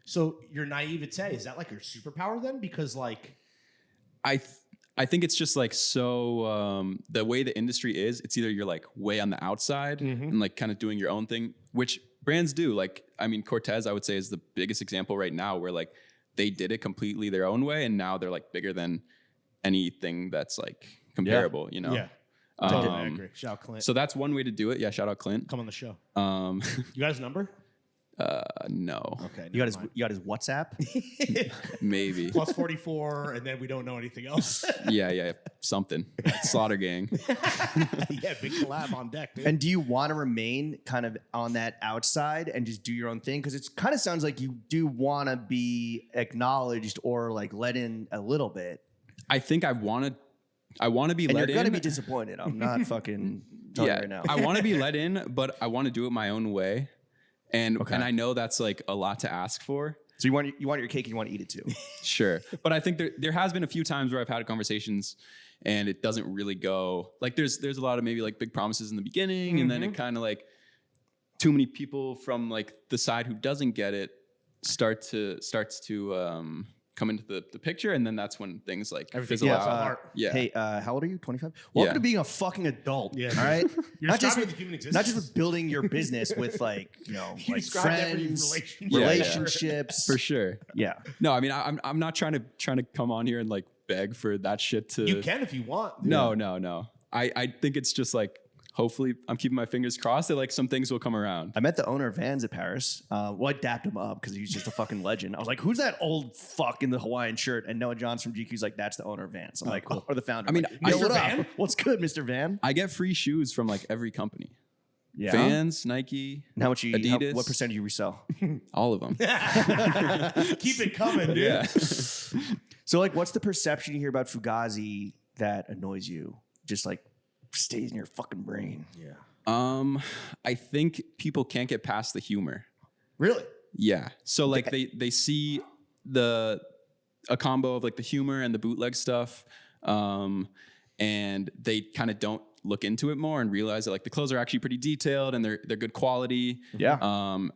So your naivete, is that like your superpower then? Because like, I think it's just like so the way the industry is, it's either you're like way on the outside and like kind of doing your own thing, which brands do. Like, I mean, Cortez, I would say, is the biggest example right now where like they did it completely their own way, and now they're like bigger than anything that's like comparable, you know? yeah, totally, I agree. Shout out Clint. So that's one way to do it. Yeah, shout out Clint. Come on the show. Um, You got his number? no, Okay. You got his WhatsApp? maybe. Plus 44, and then we don't know anything else. Yeah, something. Slaughter Gang. Yeah, big collab on deck, dude. And do you want to remain kind of on that outside and just do your own thing? Because it kind of sounds like you do want to be acknowledged or like let in a little bit. I think I want to be And let you're in. gonna be disappointed. I'm not fucking telling you right now. I want to be let in, but I want to do it my own way. And Okay. and I know that's like a lot to ask for. So you want your cake and you want to eat it too. Sure. But I think there has been a few times where I've had conversations and it doesn't really go like there's a lot of maybe like big promises in the beginning and then it kind of like too many people from like the side who doesn't get it starts to come into the picture, and then that's when things like Everything fizzle falls out. apart. Yeah. Hey, how old are you? 25? Welcome Yeah. to being a fucking adult. Yeah, All right. You're not just describing with, the human existence. not just with building your business with like You like described every friends, relationship. Yeah, yeah. relationships. For sure. Yeah. No, I mean I'm not trying to come on here and like beg for that shit to. You can if you want. No. I think it's just like hopefully I'm keeping my fingers crossed that like some things will come around. I met the owner of Vans at Paris. Well, I dapped him up because he's just a fucking legend. I was like, "Who's that old fuck in the Hawaiian shirt?" And Noah Johns from GQ's like, "That's the owner of Vans." I'm like, "Cool." Or the founder. I mean, I'm like, Mr. what Van? up? What's good, Mr. Van? I get free shoes from like every company. Yeah. Vans, Nike, And how much you? Adidas. What percentage you resell? all of them. Keep it coming, dude. Yeah. So, like, what's the perception you hear about Fugazi that annoys you? Just like stays in your fucking brain. Yeah. I think people can't get past the humor. Really? Yeah. So like they see a combo of like the humor and the bootleg stuff, and they kind of don't look into it more and realize that like the clothes are actually pretty detailed and they're good quality. Yeah.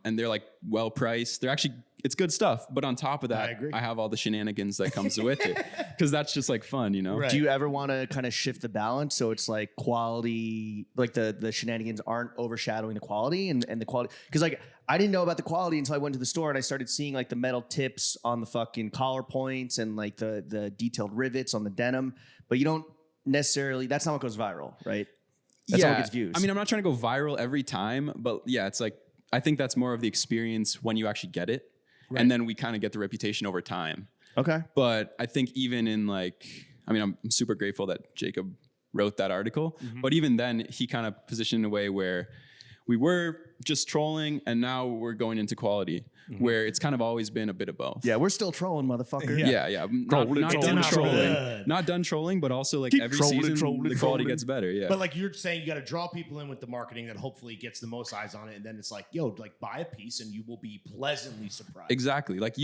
And they're like well priced. They're actually it's good stuff. But on top of that, I agree. I have all the shenanigans that comes with it because that's just like fun, you know. Right. Do you ever want to kind of shift the balance so it's like quality, like the shenanigans aren't overshadowing the quality and the quality? Because like I didn't know about the quality until I went to the store and I started seeing like the metal tips on the fucking collar points and like the detailed rivets on the denim, but you don't necessarily. That's not what goes viral, right? That's not what gets views. I mean, I'm not trying to go viral every time, but yeah, it's like I think that's more of the experience when you actually get it. Right. And then we kind of get the reputation over time. Okay. But I think even in like, I mean, I'm super grateful that Jacob wrote that article. But even then, he kind of positioned in a way where we were just trolling and now we're going into quality, where it's kind of always been a bit of both. Yeah, we're still trolling, motherfucker. Yeah. Not done Trolling. trolling. Not done trolling, but also like Keep every trolling, season, trolling, the quality trolling. gets better. Yeah. But like you're saying, you got to draw people in with the marketing that hopefully gets the most eyes on it, and then it's like, yo, like buy a piece and you will be pleasantly surprised. Exactly. Like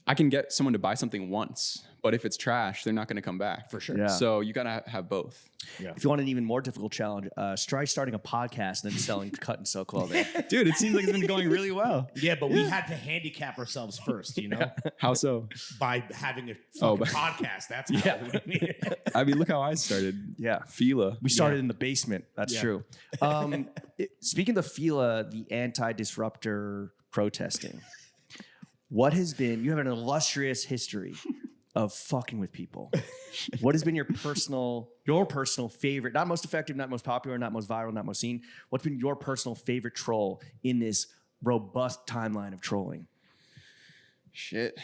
I can get someone to buy something once, but if it's trash, they're not going to come back. For sure. Yeah. So you got to have both. Yeah. If you want an even more difficult challenge, try starting a podcast and then selling cut and sew clothing. Dude, it seems like it's been going really well. Yeah, but we had to handicap ourselves first, you know, How so? by having a Oh, fucking podcast. That's how. I mean, look how I started. Yeah. Fila. We started in the basement. That's Yeah. true. Speaking of Fila, the anti-disruptor protesting, what has been, you have an illustrious history of fucking with people. What has been your personal favorite, not most effective, not most popular, not most viral, not most seen. What's been your personal favorite troll in this robust timeline of trolling? Shit.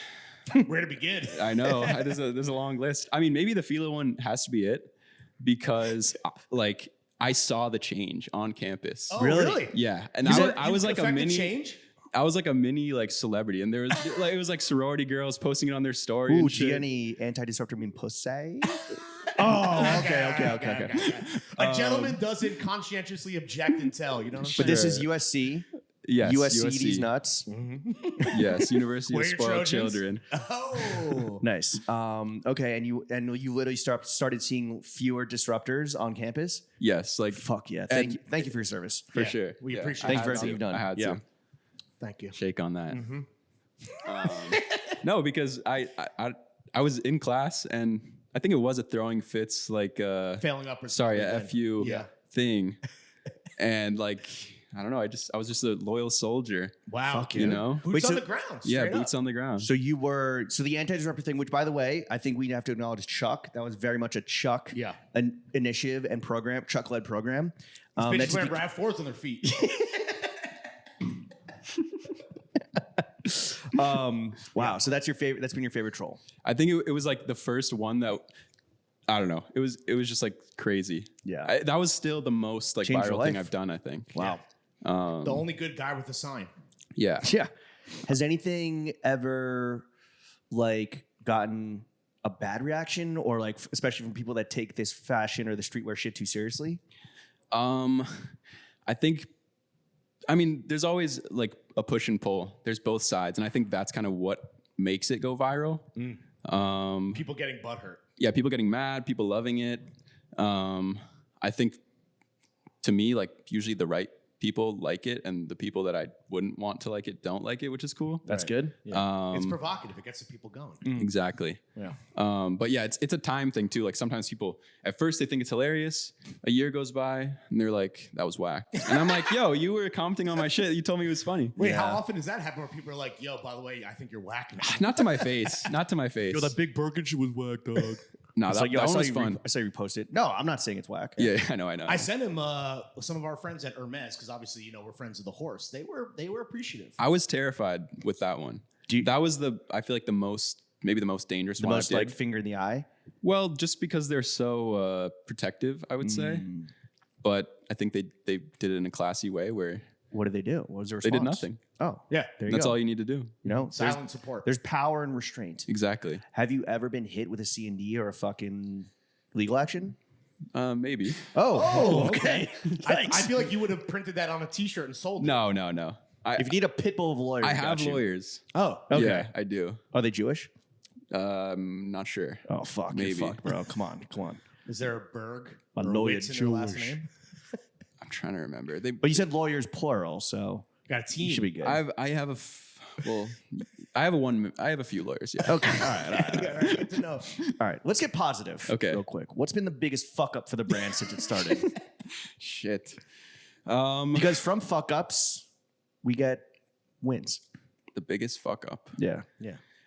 Where to begin? I know. There's a long list. I mean, maybe the Fila one has to be it because like I saw the change on campus. Oh, really? Yeah. And You I was like a affected mini change. I was like a mini like celebrity, and there was like it was like sorority girls posting it on their story. Ooh, and do you shit. get any anti-disruptor mean pussy? Oh, okay. A gentleman doesn't conscientiously object and tell. You know what I'm saying? But this Sure. is USC. Yes, USC these nuts. Yes, University of We're your Spoiled Trojans. Children. Oh, Nice. Okay, and you literally started seeing fewer disruptors on campus. Yes, like Fuck yeah! And- Thank you for your service. for Yeah, sure. we Yeah. appreciate Thank you it. for everything you've done. I had Yeah. to. Thank you. Shake on that. Mm-hmm. No, because I was in class and I think it was a throwing fits like Failing up. sorry, a FU Yeah. thing. And like, I don't know, I was just a loyal soldier. Wow. Fuck You know? Boots Wait, on so- the ground. Yeah, straight boots up. on the ground. So the anti-disruptor thing, which by the way, I think we have to acknowledge Chuck. That was very much a Chuck an initiative and program, Chuck-led program. Bitches that's wearing RAV4s on their feet. wow. So that's your favorite. That's been your favorite troll. I think it was like the first one that I don't know. It was just like crazy. Yeah. That was still the most like Changed your viral thing life. I've done, I think. Wow. The only good guy with a sign. Yeah. Yeah. Has anything ever like gotten a bad reaction, or like especially from people that take this fashion or the streetwear shit too seriously? I think, I mean, there's always like a push and pull. There's both sides, and I think that's kind of what makes it go viral. People getting butthurt. Yeah, people getting mad, people loving it. I think to me, like usually the right people like it, and the people that I wouldn't want to like it don't like it, which is cool. That's good. It's provocative. It gets the people going. Exactly. Yeah. But yeah, it's a time thing too. Like sometimes people at first they think it's hilarious. A year goes by and they're like, "That was whack," and I'm like, "Yo, you were commenting on my shit. You told me it was funny." Wait, how often does that happen where people are like, yo, by the way, I think you're whack now? Not to my face. Not to my face. big Birkin shit was whack, dog. No, It's that, like, yo, that I one saw was you fun. I saw you repost it. No, I'm not saying it's whack. Yeah, I know. I sent him some of our friends at Hermes because obviously, we're friends of the horse. They were appreciative. I was terrified with that one. That was I feel like maybe the most dangerous The one. most I did. like finger in the eye. Well, just because they're so protective, I would say. But I think they did it in a classy way where What did they do? What was the they response? did nothing. Oh, Yeah. there you That's go. all you need to do. Silent support. There's power and restraint. Exactly. Have you ever been hit with a C&D or a fucking legal action? Maybe. Oh, okay. I feel like you would have printed that on a T-shirt and sold it. No. If you need a pit bull of lawyers, I have got you. lawyers. Oh, Okay. Yeah, I do. Are they Jewish? Not sure. Oh, fuck. Maybe. You're fucked, bro. Come on. is there a Berg? A or lawyer Witz in their last Jewish. name? I'm trying to remember. But you said lawyers plural, so Got a team. you should be good. I have a few lawyers. Yeah. Okay. All right. Good to know. All right. Let's get positive. Okay. Real quick. What's been the biggest fuck up for the brand since it started? Shit. Because from fuck ups, we get wins. The biggest fuck up. Yeah.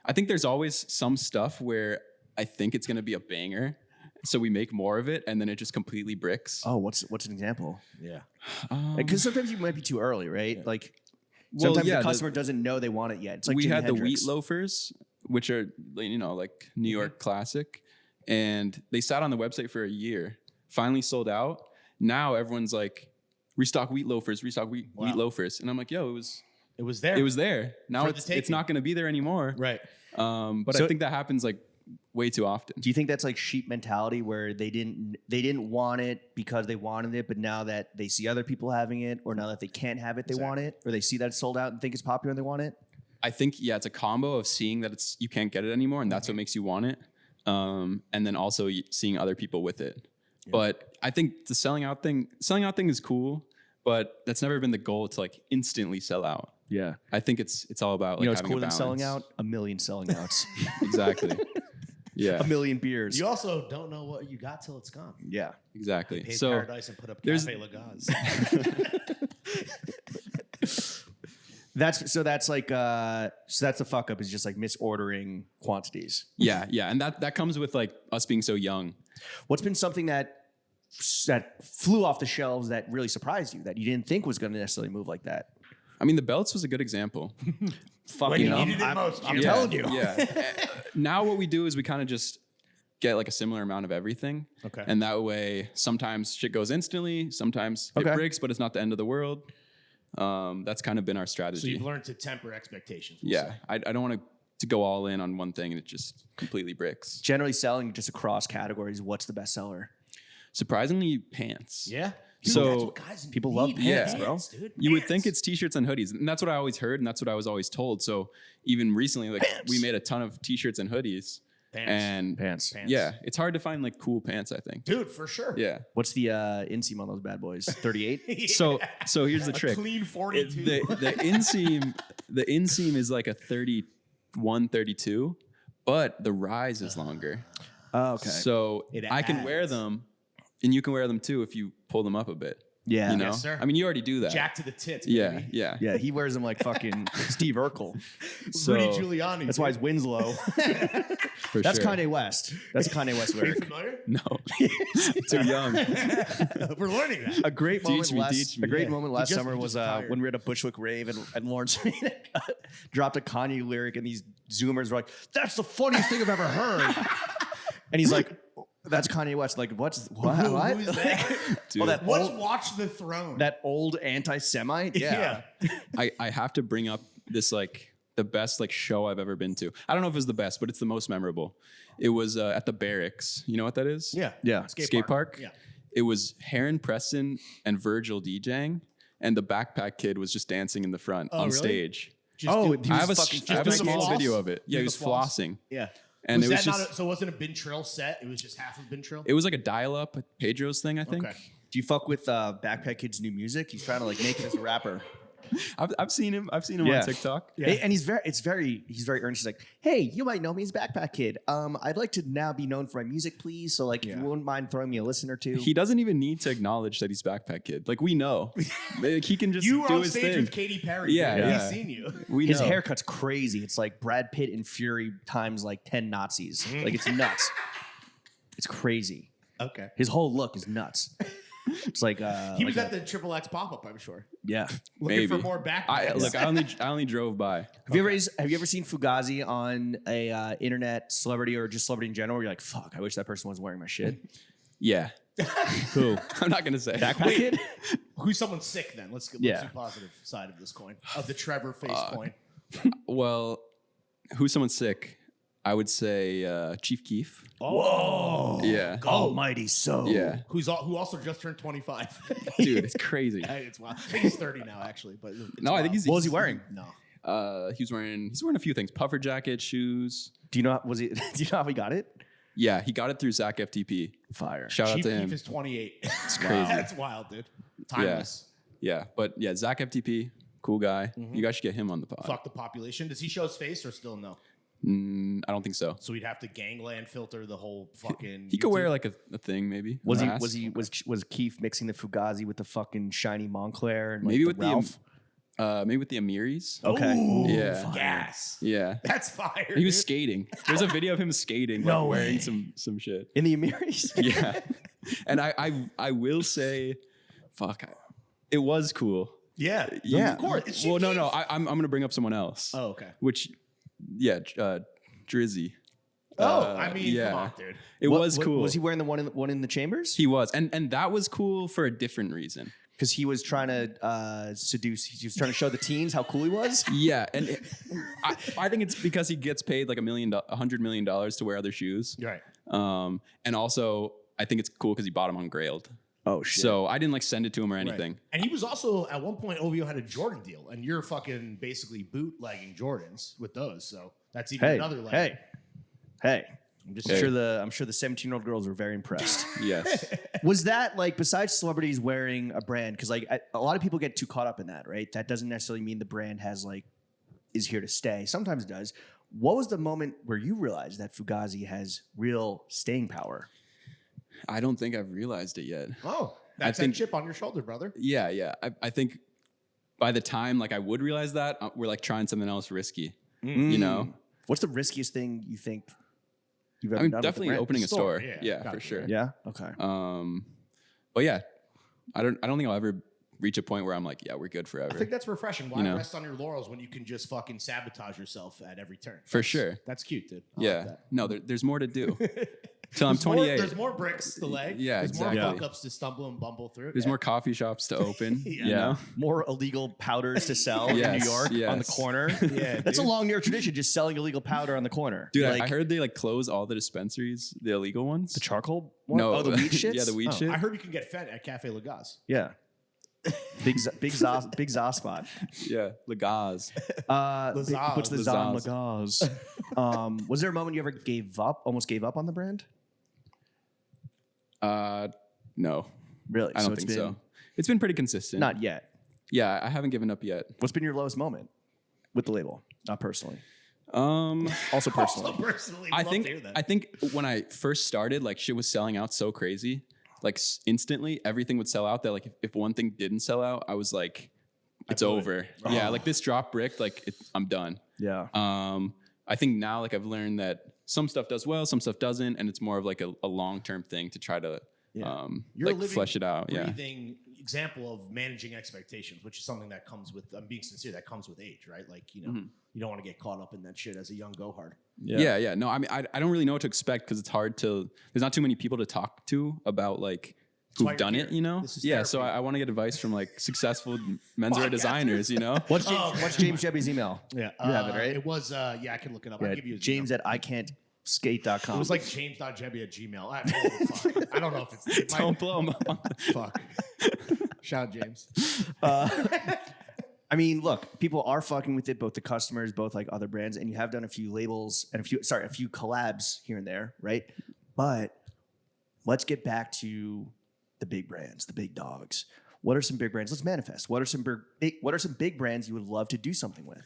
I think there's always some stuff where I think it's gonna be a banger, so we make more of it, and then it just completely bricks. Oh, what's an example? Yeah. Because sometimes you might be too early, right? Like Well, sometimes yeah, the customer doesn't know they want it yet. It's like we Jimi had the Hendrix. wheat loafers, which are like New York classic, and they sat on the website for a year. Finally sold out. Now everyone's like, restock wheat loafers, wheat loafers, and I'm like, yo, It was there. it was there. Now For the it's taking. not going to be there anymore. right. But So- I think that happens like way too often. Do you think that's like sheep mentality where they didn't want it because they wanted it, but now that they see other people having it, or now that they can't have it, they want it, or they see that it's sold out and think it's popular and they want it? I think it's a combo of seeing that you can't get it anymore, and that's what makes you want it, and then also seeing other people with it. Yeah. But I think the selling out thing is cool, but that's never been the goal to like instantly sell out. Yeah. I think it's all about like It's having cooler a than balance. selling out? A million selling outs. Exactly. Yeah. A million beers. You also don't know what you got till it's gone. Yeah. Exactly. Paid So Paradise and put up there's- Cafe Legaz. That's like so that's the fuck up, is just like misordering quantities. yeah, and that comes with like us being so young. What's been something that flew off the shelves that really surprised you, that you didn't think was going to necessarily move like that? I mean, the belts was a good example. Fuck, When you know, needed it most, I'm Jim. telling you. Yeah. Now what we do is we kind of just get like a similar amount of everything. Okay. And that way, sometimes shit goes instantly, sometimes Okay. it breaks, but it's not the end of the world. That's kind of been our So strategy. you've learned to temper expectations. we'll Yeah. say. I don't want to go all in on one thing and it just completely bricks. Generally selling just across categories, what's the best seller? Surprisingly, pants. Yeah. Dude, So, that's what guys people need. love pants, bro. Dude. You would Pants. think it's t-shirts and hoodies, and that's what I always heard, and that's what I was always told. So even recently, like we made a ton of t-shirts and hoodies, Pants. Yeah, it's hard to find like cool pants, I think. Dude, for sure. Yeah. What's the inseam on those bad boys? 38. So here's the trick. Clean 42. The inseam is like a 31, 32, but the rise is longer. Oh, okay. So I can wear adds. them, and you can wear them too if you pull them up a bit. Yeah. You know? Yes, sir. I mean, you already do that. Jack to the tits, Yeah, baby. yeah. Yeah, he wears them like fucking Steve Urkel. So, Rudy Giuliani. That's why his Winslow. for That's sure. Kanye West. That's a Kanye West Are you lyric. familiar? No, too young. We're learning that. A great moment Teach me, last. teach me. A great Yeah. moment last He summer just was retired. when we were at a Bushwick rave and Lawrence dropped a Kanye lyric and these Zoomers were like, "That's the funniest thing I've ever heard," and he's like, "That's Kanye West." Like, what? Who's that? Dude, Well, that What's old, Watch the Throne? that old anti-Semite. Yeah. I have to bring up this like the best like show I've ever been to. I don't know if it's the best, but it's the most memorable. It was at the Barracks. You know what that is? Yeah. Yeah. Skate park. Yeah. It was Heron Preston and Virgil DJing, and the backpack kid was just dancing in the front on really? stage. Just Oh, do- he I was have a fucking just I have a do the small floss? video of it. Yeah, Do he the was floss? flossing, yeah. and was it was that just so it wasn't a Bintrill set? It was just half of Bintrill? it was like a dial-up Pedro's thing. I think. Okay. Do you fuck with Backpack Kid's new music? He's trying to like make it as a rapper. I've seen him. I've seen him Yeah. on TikTok. Yeah. And he's very earnest. He's like, "Hey, you might know me as Backpack Kid. I'd like to now be known for my music, please. So like, if you wouldn't mind throwing me a listen or two." He doesn't even need to acknowledge that he's backpack kid. Like we know, like, he can just You were do on his stage thing. with Katy Perry. Yeah, dude. yeah. He's seen you. We His know. haircut's crazy. It's like Brad Pitt and Fury times like 10 Nazis. Like it's nuts. It's crazy. Okay. His whole look is nuts. It's like He was at the Triple X pop-up, I'm sure. yeah. Looking Maybe. for more back. I only drove by. Have you ever seen Fugazi on a internet celebrity or just celebrity in general? Where you're like, fuck, I wish that person was wearing my shit. Yeah. Who? I'm not gonna say. Backpack Kid? Who's someone sick then? Let's get Yeah. the positive side of this coin. Of the Trevor face coin. Well, who's someone sick? I would say Chief Keef. Whoa. Yeah. Almighty so. Yeah. Who also just turned 25. Dude, it's crazy. It's wild. I think he's 30 now, actually. But it's No, I think wild. he's. What was he wearing? No. He's wearing a few things: puffer jacket, shoes. Do you know do you know how he got it? Yeah, he got it through Zach FTP. Fire. Shout out Chief to Keef him. is 28. It's crazy. That's wild, dude. Timeless. Yeah, but yeah, Zach FTP, cool guy. You guys should get him on the pod. Fuck the population. Does he show his face or still no? I don't think so. So we'd have to gangland filter the whole fucking. He could YouTube? wear like a thing maybe. Was Mask. was Keith mixing the Fugazi with the fucking shiny Montclair and like maybe the with Ralph? maybe with the Amiris? Okay. Ooh, Yeah. Gas. Yeah. That's fire. He was dude. skating. There's a video of him skating, like No wearing way. some shit. In the Amiris? Yeah. And I will say, it was cool. Yeah. Yeah. Of course. It's Well, Chief no, Keef. I'm gonna bring up someone else. Oh, okay. Which, yeah, Drizzy. I mean, yeah. come on, dude. It was cool. Was he wearing the one in the chambers? He was, and that was cool for a different reason. Because he was trying to seduce. He was trying to show the teens how cool he was. Yeah, and I think it's because he gets paid like $100 million to wear other shoes. You're right. And also I think it's cool because he bought them on Grailed. Oh shit! So I didn't like send it to him or anything. Right. And he was also at one point OVO had a Jordan deal, and you're fucking basically bootlegging Jordans with those. So that's even another leg. Hey! I'm just Hey. I'm sure the 17-year-old girls were very impressed. Yes. Was that like besides celebrities wearing a brand? Because like a lot of people get too caught up in that, right? That doesn't necessarily mean the brand is here to stay. Sometimes it does. What was the moment where you realized that Fugazi has real staying power? I don't think I've realized it yet. Oh, that's think- that chip on your shoulder, brother. Yeah. I think by the time like I would realize that, we're like trying something else risky. You know? What's the riskiest thing you think you've ever I mean, done? definitely with the brand? opening a store. Yeah, For gotta sure. be, Yeah. Okay. But yeah, I don't think I'll ever reach a point where I'm like, yeah, we're good forever. I think that's refreshing. Why You know? rest on your laurels when you can just fucking sabotage yourself at every turn? For sure. That's cute, dude. I Yeah. like that. No, there's more to do. Till I'm There's more- 28. There's more bricks to lay. Yeah, There's exactly. more fuck ups to stumble and bumble through. There's more coffee shops to open. Yeah. You know? More illegal powders to sell in Yes, New York on the yes. corner. Yeah, That's a dude. long New York tradition, just selling illegal powder on the corner. Dude, like I heard they like close all the dispensaries, the illegal ones. the charcoal one? No. Oh, the weed shits? Yeah, the weed Oh, shit. I heard you can get fed at Cafe Legaz. Yeah. Big Za spot. Yeah, Legaz. What's the Za and Legaz. Legaz? Was there a moment you ever almost gave up on the brand? No, Really? I don't think so. It's been pretty consistent. Not yet. Yeah, I haven't given up yet. What's been your lowest moment with the label? Not personally. Um, Also personally. I think when I first started, like shit was selling out so crazy, like instantly everything would sell out. That like if one thing didn't sell out, I was like, it's over. Yeah, like this drop brick, like I'm done. Yeah. I think now like I've learned that some stuff does well, some stuff doesn't, and it's more of like a long-term thing to try to You're like flesh it out. Yeah. breathing example of managing expectations, which is something that comes with, I'm being sincere, that comes with age, right? Like, you know, you don't want to get caught up in that shit as a young go-hard. Yeah. No, I mean, I don't really know what to expect because it's hard to, there's not too many people to talk to about like who've done it, you know? Yeah, so I want to get advice from like successful menswear designers, you know? What's James Jebby's email? Yeah. You have it, right? It was, I can look it up. Yeah, I'll give you his James email. at ican'tskate.com. It was like james.jebby@gmail. Fuck. I don't know if it's... Don't blow them up. Fuck. Shout out, James. I mean, look, people are fucking with it, both the customers, both like other brands, and you have done a few labels and a few collabs here and there, right? But let's get back to the big brands, the big dogs. What are some big brands? Let's manifest. What are some big brands you would love to do something with?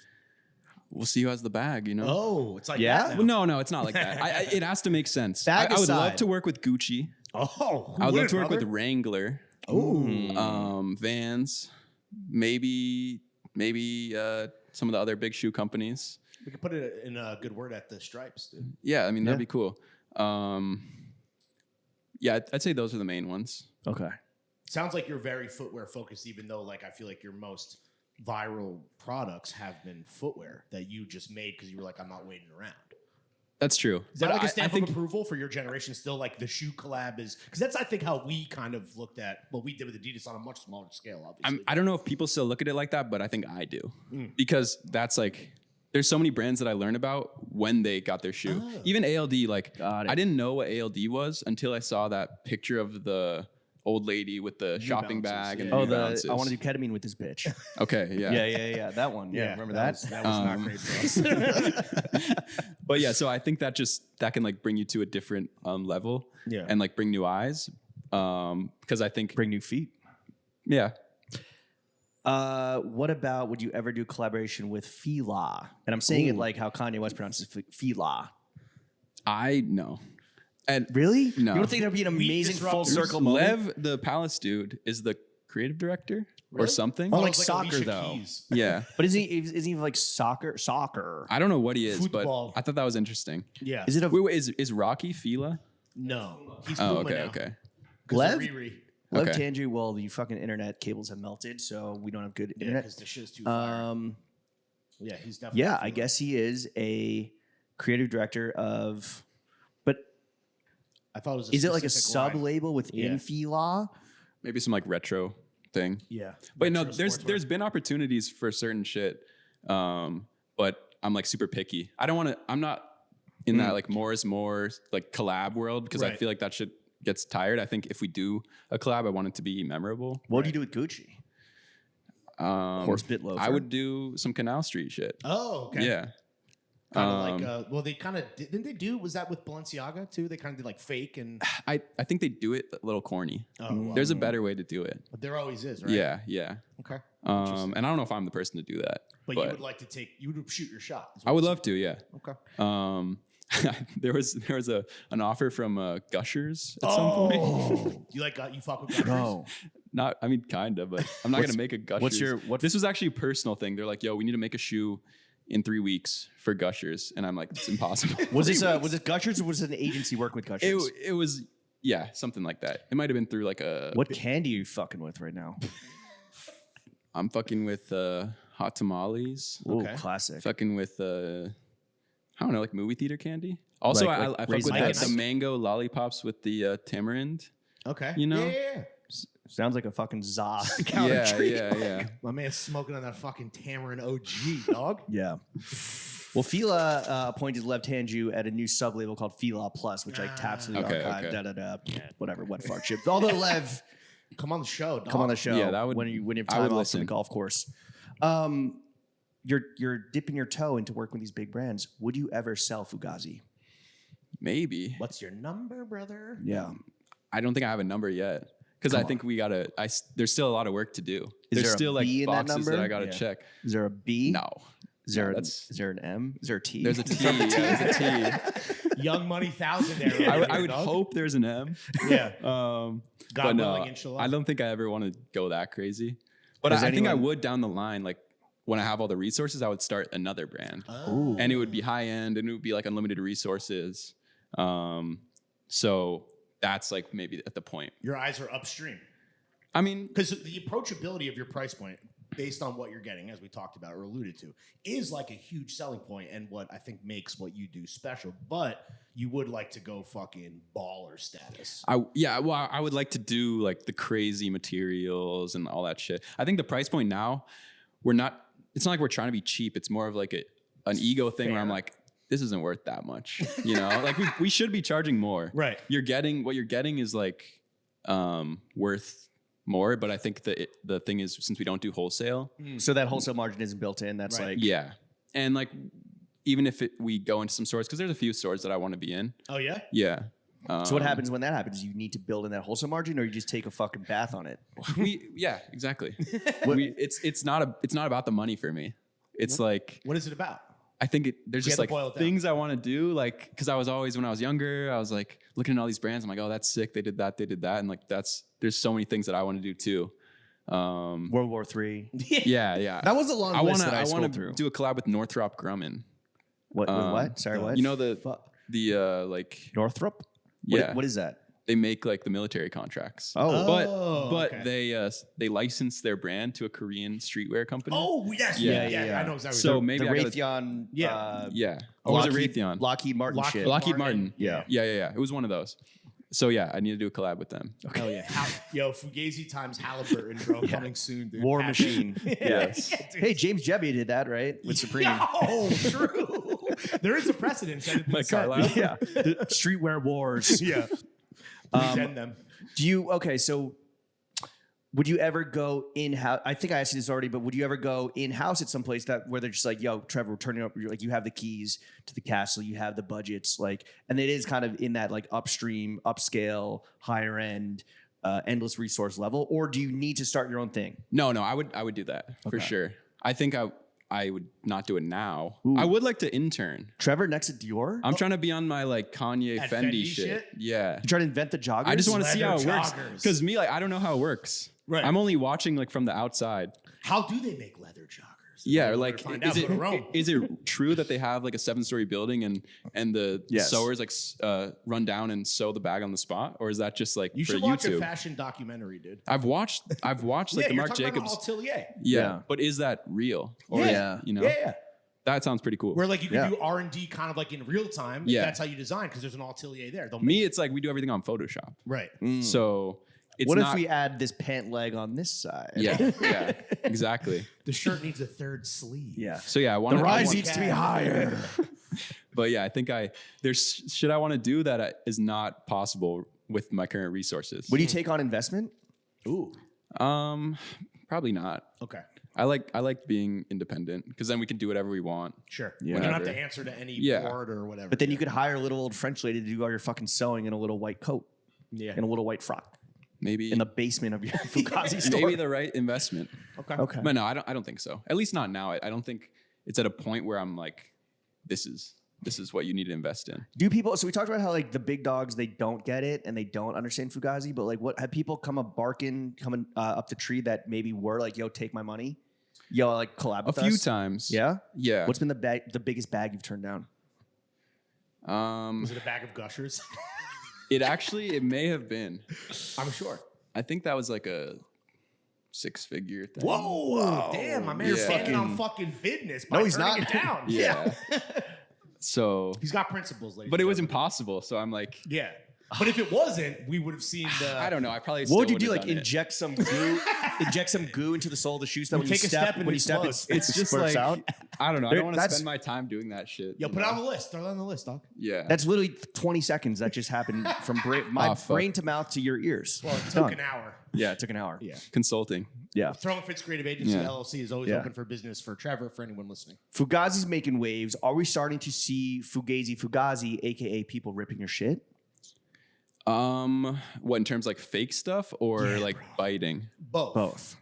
We'll see who has the bag, you know? Oh, it's like Yeah? that now. Well, no, it's not like that. It has to make sense. Bag I would aside. love to work with Gucci. Oh, I would love to work with Wrangler. Oh. Vans, maybe some of the other big shoe companies. We could put it in a good word at the Stripes, dude. Yeah, I mean that'd be cool. Yeah, I'd say those are the main ones. Okay. Sounds like you're very footwear focused, even though like I feel like your most viral products have been footwear that you just made because you were like, I'm not waiting around. That's true. Is that But like a I stamp think of approval for your generation still? Like the shoe collab is, because that's I think how we kind of looked at what we did with Adidas on a much smaller scale, obviously. I don't know if people still look at it like that, but I think I do because that's like there's so many brands that I learned about when they got their shoe. Even ALD, like Got it. I didn't know what ALD was until I saw that picture of the old lady with the shopping Balances, bag and yeah. New Oh, Balances. I want to do ketamine with this bitch. Okay, yeah. Yeah. That one. Yeah. Remember that? That was not great for us. But yeah, so I think that can like bring you to a different level, Yeah. and like bring new eyes, because I think Bring new feet. yeah. What about, would you ever do collaboration with Fila? And I'm saying it like how Kanye West pronounces Fila. I know. And Really? No. You don't think that'd be an amazing full circle moment? Lev, the Palace dude, is the creative director or something. Oh, like It's soccer, Alicia though. Keys. Yeah. But isn't he like soccer? I don't know what he is, Football. but I thought that was interesting. Yeah. Is it a Wait, is Rocky Fila? No. He's Oh, Puma okay, now. okay. 'Cause Lev? of Riri. Lev Okay. Tanju? Well, the fucking internet cables have melted, so we don't have good Yeah, internet. because the shit's too fire. Yeah, he's definitely. Yeah, I guess he is a creative director of. But I thought it was. is it like a specific sub line. label within Yeah. Fila? Maybe some like retro thing. Yeah. But no, Retro sportswear. there's been opportunities for certain shit, but I'm like super picky. I'm not in that like more is more like collab world because I Right. feel like that shit gets tired. I think if we do a collab, I want it to be memorable. What do you do with Gucci? Horse bit loafer. I would do some Canal Street shit. Oh, okay. Yeah. Kind of like. Well, they kind of didn't they do? Was that with Balenciaga too? They kind of did like fake and. I think they do it a little corny. Oh, well, There's a better way to do it. but there always is, right? Yeah. Okay. And I don't know if I'm the person to do that. But you would like to take. You would shoot your shot. is what I would you're love to, yeah. saying. Okay. There was an offer from Gushers at some point. You like you fuck with Gushers? No. Not, I mean, kind of, but I'm not gonna make a Gushers. This was actually a personal thing. They're like, "Yo, we need to make a shoe in 3 weeks for Gushers," and I'm like, "It's impossible." Was it Gushers or was it an agency working with Gushers? It was something like that. It might have been through like a. What candy are you fucking with right now? I'm fucking with hot tamales. Ooh, Okay. classic. Fucking with I don't know, like movie theater candy. Also, Like I fuck with Raisin the Nuts? mango lollipops with the tamarind. Okay. You know? Yeah. Sounds like a fucking za counter Yeah, treat. yeah. My man's smoking on that fucking tamarind OG, dog. Yeah. Well, Fila appointed Lev Tanju at a new sub label called Fila Plus, which like taps into the Okay, archive, okay. whatever, what fart shit. Although Lev Come on the show. Dog. Come on the show. Yeah, that would- when you have I time would off listen. from the golf course. You're dipping your toe into working with these big brands. Would you ever sell Fugazi? Maybe. What's your number, brother? Yeah. I don't think I have a number yet because I think we gotta. There's still a lot of work to do. There's there a still like B in that boxes that number? I gotta Yeah. check. Is there a B? No, Is there, that's- is there an M? Is there a T? there's a T. Yeah, there's a T. Young Money 1,000 there. I would hope there's an M. Yeah. God God no, willing, inshallah. I don't think I ever want to go that crazy. But Has I think I anyone- would down the line, like when I have all the resources, I would start another brand, Oh. and it would be high end, and it would be like unlimited resources. So that's like maybe at the point. Your eyes are upstream. I mean, Because the approachability of your price point, based on what you're getting, as we talked about or alluded to, is like a huge selling point and what I think makes what you do special. But you would like to go fucking baller status. I would like to do like the crazy materials and all that shit. I think the price point now, it's not like we're trying to be cheap. It's more of like an ego thing where I'm Fair. like, this isn't worth that much. You know, like we should be charging more. Right. What you're getting is like worth more. But I think the thing is, since we don't do wholesale, So that wholesale margin isn't built in. That's Right. like yeah. And like, even if we go into some stores, because there's a few stores that I want to be in. Oh, yeah? Yeah. So what happens when that happens? You need to build in that wholesale margin, or you just take a fucking bath on it. Yeah, exactly. It's not about the money for me. It's like, What is it about? I think there's You just had to like boil it down. things I want to do, like, because I was always, when I was younger, I was like looking at all these brands. I'm like, oh, that's sick. They did that. And like, there's so many things that I want to do too. World War III. Yeah. That was a long I list want that I to scrolled through. do a collab with Northrop Grumman. What? With what? Sorry, what? You know the like, Northrop? yeah. What is that? They make like the military contracts. Oh. But okay. they license their brand to a Korean streetwear company. Oh, yes. Yeah. Yeah. I know exactly. So what maybe the I gotta- Raytheon. Yeah. yeah. Or was it Lockheed- Raytheon? Lockheed Martin Lockheed- shit. Lockheed Martin. Martin. Yeah. Yeah. It was one of those. So yeah, I need to do a collab with them. Hell yeah. Yo, Fugazi times Halliburton, bro, coming soon, dude. War Happy- Machine. Yes. Yeah, dude. Hey, James Jebbia did that, right? With Supreme. Oh, true. There is a precedent. That had been Like set. Carlisle. Yeah. The streetwear wars. Yeah. Please end them. So would you ever go in-house? I think I asked you this already, but would you ever go in-house at some place where they're just like, yo, Trevor, we're turning up, like you have the keys to the castle, you have the budgets, like, and it is kind of in that like upstream, upscale, higher end, endless resource level, or do you need to start your own thing? No, I would do that for Okay. sure. I think I would not do it now. I would like to intern. Trevor next to Dior? I'm trying to be on my like Kanye At Fendi, Fendi shit. shit? Yeah. You trying to invent the joggers? I just want to see how it Leather works. joggers. Because me, like, I don't know how it works. Right. I'm only watching like from the outside. How do they make leather joggers? Yeah, We're like gonna find out. Go to Rome. is it true that they have like a 7-story building and the Yes. sewers like run down and sew the bag on the spot, or is that just like You for should watch a YouTube? fashion documentary, dude. I've watched like the you're Marc talking about Jacobs. Atelier. Yeah, but is that real? Or Yeah. you know, Yeah. that sounds pretty cool. Where like you can Yeah. do R&D kind of like in real time. Yeah. That's how you design because there's an atelier there. They'll Me, it's like we do everything on Photoshop. right. So it's What not, if we add this pant leg on this side? yeah, exactly. The shirt needs a third sleeve. Yeah. So yeah, I want The rise want needs to be cat. higher. But yeah, I think there's shit I want to do that is not possible with my current resources. Would you take on investment? Ooh. Probably not. Okay. I like being independent because then we can do whatever we want. Sure. Yeah. We don't have Whatever. to answer to any Yeah. board or whatever. But then you could hire a little old French lady to do all your fucking sewing in a little white coat yeah. and a little white frock Maybe in the basement of your Fugazi store. maybe the right investment. Okay. Okay. But no, I don't think so. At least not now. I don't think it's at a point where I'm like, this is what you need to invest in. Do people? So we talked about how like the big dogs they don't get it and they don't understand Fugazi, but like what have people coming up the tree that maybe were like, yo, take my money, yo, like collab A with few us? times. Yeah. Yeah. What's been the biggest bag you've turned down? Was it a bag of gushers? It may have been. I'm sure. I think that was like a 6-figure thing. Whoa. Damn, my man's Yeah. standing on fucking business by No, he's turning not. it down. Yeah. So, He's got principles, ladies. but it and was gentlemen. impossible. So I'm like, Yeah. But if it wasn't, we would have seen the. I don't know. I probably. What would you still do? would've Like done it. inject some goo into the sole of the shoe so that We when you take a step, step and when you it step, explodes. it It's just spurts like out. I don't know. I don't want to That's- spend my time doing that shit. Yo, you put it know? on the list. Throw it on the list, dog. Yeah. That's literally 20 seconds that just happened from my fuck. brain to mouth to your ears. Well, it took Done. an hour. Yeah, it took an hour. Yeah. consulting. Yeah. Throwing Fits Creative Agency Yeah. LLC is always Yeah. open for business for Trevor, for anyone listening. Fugazi's making waves. Are we starting to see Fugazi, aka people ripping your shit? What in terms like fake stuff or like biting? Both. Both.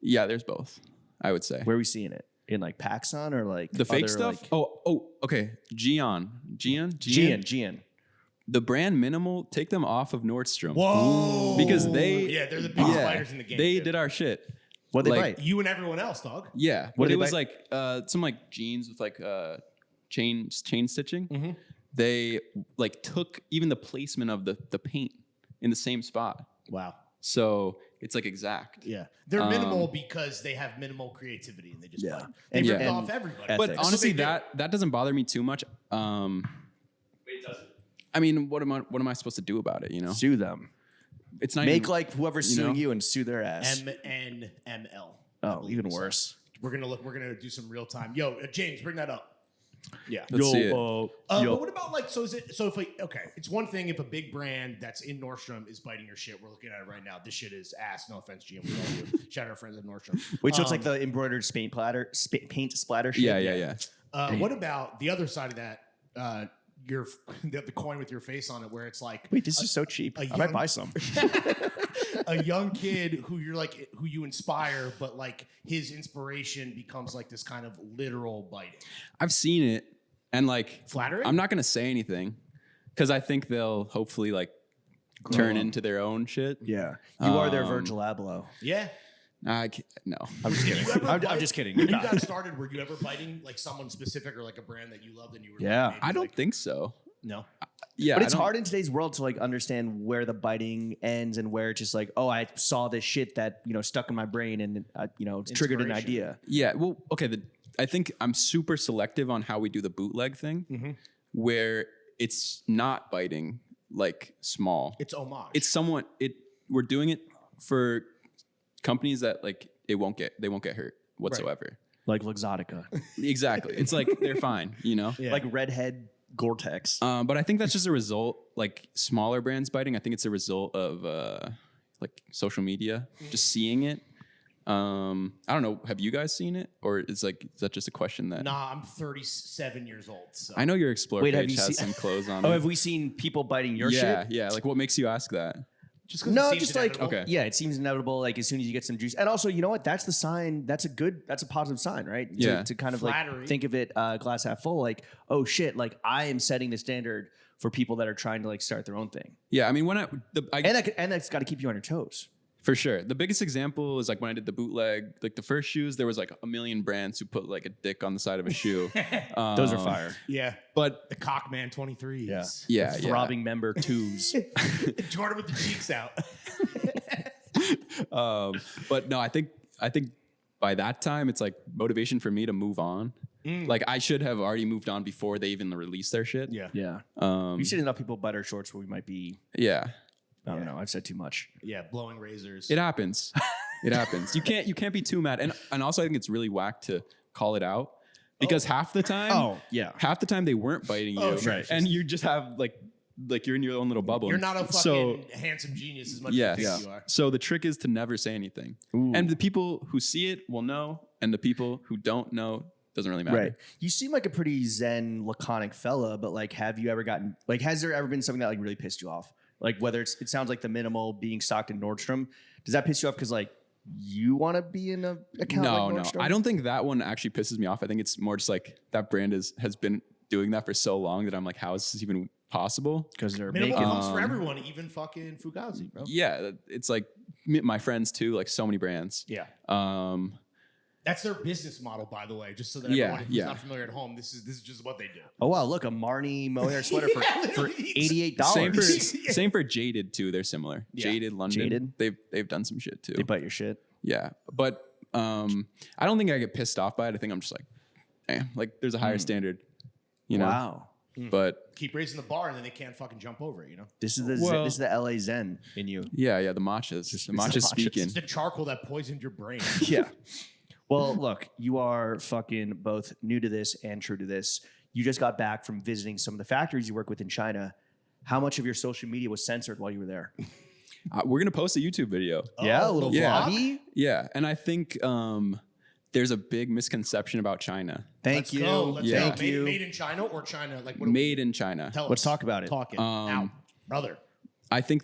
Yeah, there's both. I would say. Where are we seeing it? In like PacSun or like The fake other, stuff? like- Oh, okay. Gian. Gian. The brand Minimal, take them off of Nordstrom. Whoa. Because they Yeah, they're the biggest spiders in the game. They dude. did our shit. What they Like, bite? You and everyone else, dog. Yeah. What But did it they was bite? like some like jeans with like chain stitching. Mm-hmm. They like took even the placement of the paint in the same spot. Wow. So it's like exact. Yeah. They're minimal because they have minimal creativity and they just Yeah. bite. They And- ripped and off everybody. ethics. But That's what honestly, they do. that doesn't bother me too much. Wait, it doesn't. I mean, what am I supposed to do about it? You know, Sue them. it's not Make even, like whoever's you know? suing you and sue their ass. MNML. Oh, even worse. We're gonna do some real time. Yo, James, bring that up. Yeah. Let's see it. But what about like it's one thing if a big brand that's in Nordstrom is biting your shit. We're looking at it right now. This shit is ass. No offense, GM. We love you. Shout out our friends at Nordstrom. Wait, so it's like the embroidered paint splatter shit? yeah. What about the other side of that? The coin with your face on it, where it's like Wait, this is so cheap. I might buy some. a young kid who you inspire, but like his inspiration becomes like this kind of literal biting. I've seen it, and like Flattering? I'm not gonna say anything because I think they'll hopefully like turn into their own shit. Yeah. You are their Virgil Abloh. Yeah. No. I'm just kidding. I'm just kidding. When You're you not. got started, were you ever biting like someone specific or like a brand that you loved and you were? Yeah. like, maybe, I don't like, think so. No. Yeah, But I it's don't- hard in today's world to like understand where the biting ends and where it's just like, oh, I saw this shit that, stuck in my brain and, it's triggered an Inspiration. idea. Yeah, well, okay. I think I'm super selective on how we do the bootleg thing, where it's not biting like small. It's homage. It's somewhat. We're doing it for companies that like they won't get hurt whatsoever. Like Luxottica. Exactly. It's like they're fine, Yeah. Like redhead Gore-Tex. But I think that's just a result, like smaller brands biting. I think it's a result of like social media, just seeing it. I don't know. Have you guys seen it, or is that just a question that? Nah, I'm 37 years old. So. I know your Explore Wait, have page you has seen- some clothes on Oh, it. have we seen people biting your yeah, shit? yeah. Like, what makes you ask that? Just 'cause it No, seems just like, inevitable. Okay. yeah, it seems inevitable. Like as soon as you get some juice. And also, you know what? That's the sign. That's a positive sign, right? Yeah. To kind of Flattery. like think of it glass half full. Like, oh shit, like I am setting the standard for people that are trying to like start their own thing. Yeah, I mean, And that's got to keep you on your toes. for sure. The biggest example is like when I did the bootleg, like the first shoes, there was like a million brands who put like a dick on the side of a shoe. Those are fire. Yeah. But The Cockman 23s. yeah, The throbbing member twos. Jordan with the cheeks out. But no, I think by that time it's like motivation for me to move on. Like I should have already moved on before they even released their shit. Yeah. Yeah. We've seen enough people bite our shorts where we might be. Yeah. I don't know. I've said too much. Yeah. Blowing razors. It happens. It happens. You can't be too mad. And also I think it's really whack to call it out because half the time half the time they weren't biting you. Oh, sure. Right. And you just have like you're in your own little bubble. You're not a fucking handsome genius as much as you think you are. So the trick is to never say anything. Ooh. And the people who see it will know, and the people who don't know doesn't really matter. Right. You seem like a pretty zen, laconic fella, but like, have you ever gotten like, has there ever been something that like really pissed you off? Like whether it sounds like the Minimal being stocked in Nordstrom. Does that piss you off because like you want to be in a account No, like no. Nordstrom? I don't think that one actually pisses me off. I think it's more just like that brand has been doing that for so long that I'm like, how is this even possible? Because they're Minimal making. comes for everyone, even fucking Fugazi, bro. Yeah, it's like my friends too, like so many brands. Yeah. That's their business model, by the way. Just so that Yeah, everyone who's yeah. not familiar at home, this is just what they do. Oh wow! Look, a Marnie mohair sweater for $88. Same for Jaded too. They're similar. Yeah. Jaded London. Jaded? They've done some shit too. They bite your shit. Yeah, but I don't think I get pissed off by it. I think I'm just like, like there's a higher standard, you know. Wow. But Keep raising the bar, and then they can't fucking jump over it. You know, This is the Well- this is the LA Zen in you. yeah, the matchas, the matchas matchas. speaking. it's the charcoal that poisoned your brain. Yeah. Well, look, you are fucking both new to this and true to this. You just got back from visiting some of the factories you work with in China. How much of your social media was censored while you were there? We're gonna post a YouTube video. Yeah, a little yeah. vloggy. Yeah, and I think there's a big misconception about China. Thank you. Let's go. Thank you. Made in China or China? Like what? Made in China. Let's talk about it. Talk it out, brother. I think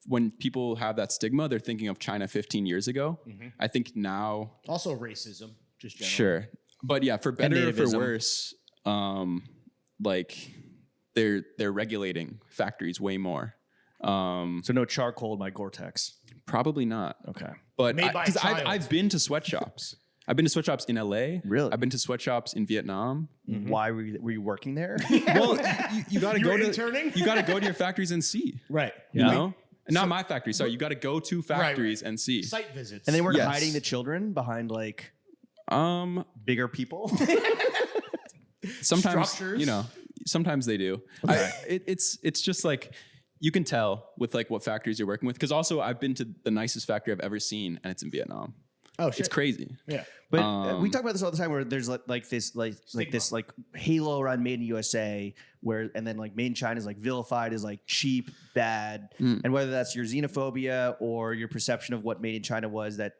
when people have that stigma, they're thinking of China 15 years ago. I think now, Also racism, just generally. sure, but yeah, for better or for nativism. worse, like they're regulating factories way more. So no charcoal in my Gore-Tex. Probably not. Okay. But Made by a because child. I've been to sweatshops. I've been to sweatshops in LA. Really? I've been to sweatshops in Vietnam. Why were you working there? Well, you got to You go were to interning? you got to go to your factories and see. Right. You know, not my factory. Sorry, you got to go to factories and see. Site visits. And they weren't Yes. hiding the children behind like bigger people. Sometimes Structures. you know, sometimes they do. It's just like you can tell with like what factories you're working with. Because also I've been to the nicest factory I've ever seen, and it's in Vietnam. Oh shit. It's crazy. Yeah. But we talk about this all the time, where there's like this halo around Made in USA, where and then like Made in China is like vilified as like cheap, bad, and whether that's your xenophobia or your perception of what Made in China was, that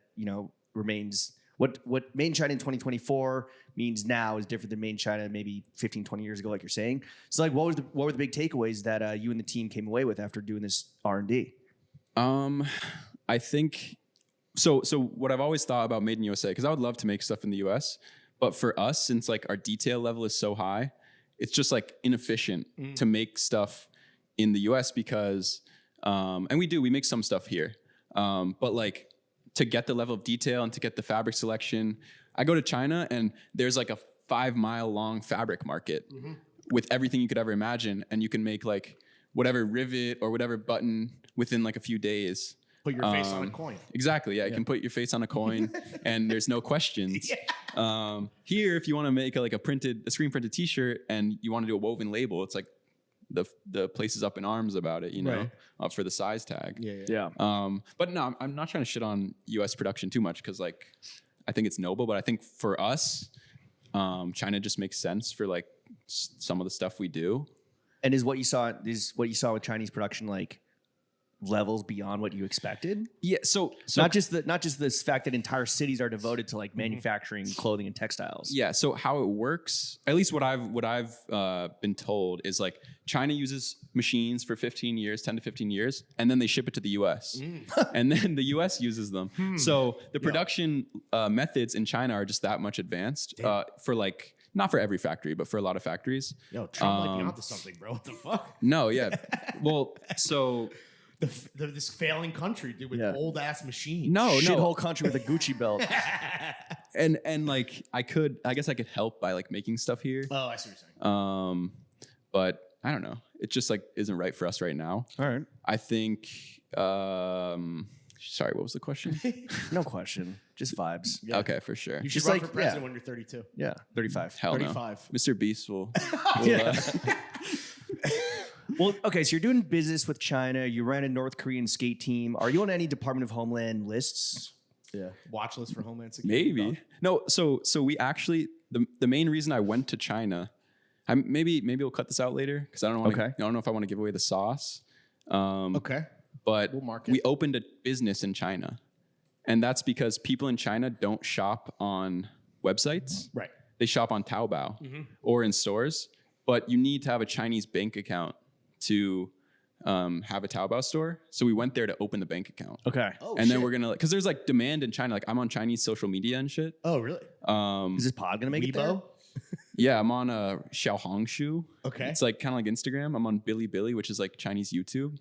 remains what Made in China in 2024 means now is different than Made in China maybe 15, 20 years ago, like you're saying. So like, what were the big takeaways that you and the team came away with after doing this R&D? I think so what I've always thought about Made in USA, because I would love to make stuff in the US, but for us, since like our detail level is so high, it's just like inefficient to make stuff in the US because and we make some stuff here. But like to get the level of detail and to get the fabric selection, I go to China and there's like a 5-mile long fabric market with everything you could ever imagine, and you can make like whatever rivet or whatever button within like a few days. Put your face on a coin. Exactly. Yeah, you can put your face on a coin, and there's no questions. Here, if you want to make a screen printed T-shirt and you want to do a woven label, it's like the place is up in arms about it, up for the size tag. Yeah. But no, I'm not trying to shit on U.S. production too much because like I think it's noble, but I think for us, China just makes sense for like some of the stuff we do. And is what you saw with Chinese production like levels beyond what you expected? Yeah. So not just this fact that entire cities are devoted to like manufacturing clothing and textiles. Yeah. So how it works, at least what I've been told, is like China uses machines for 10 to 15 years, and then they ship it to the US, and then the US uses them. So the production methods in China are just that much advanced for like. Not for every factory, but for a lot of factories. Yo, Trump might be onto something, bro. What the fuck? No, yeah. Well, so This failing country, dude, with old ass machines. no. Shithole country with a Gucci belt. And like I guess I could help by like making stuff here. Oh, I see what you're saying. But I don't know. It just like isn't right for us right now. All right. I think sorry, what was the question? No question. Just vibes. Yeah. Okay, for sure. You should Just run like- for president yeah. when you're 32. Yeah. 35. Hell 35. no. Mr. Beast will Well, okay, so you're doing business with China. You ran a North Korean skate team. Are you on any Department of Homeland lists? Yeah. Watch list for Homeland Security. maybe. No, so we actually the main reason I went to China, maybe we'll cut this out later because I don't know if I want to give away the sauce. Okay. But We'll mark it. we opened a business in China. And that's because people in China don't shop on websites. Right. They shop on Taobao or in stores. But you need to have a Chinese bank account to have a Taobao store. So we went there to open the bank account. Okay. Oh, And then shit. we're going to, because there's like demand in China. Like I'm on Chinese social media and shit. Oh, really? Is this pod going to make it there? Weibo? Yeah, I'm on Xiaohongshu. Okay. It's like kind of like Instagram. I'm on Bilibili, which is like Chinese YouTube.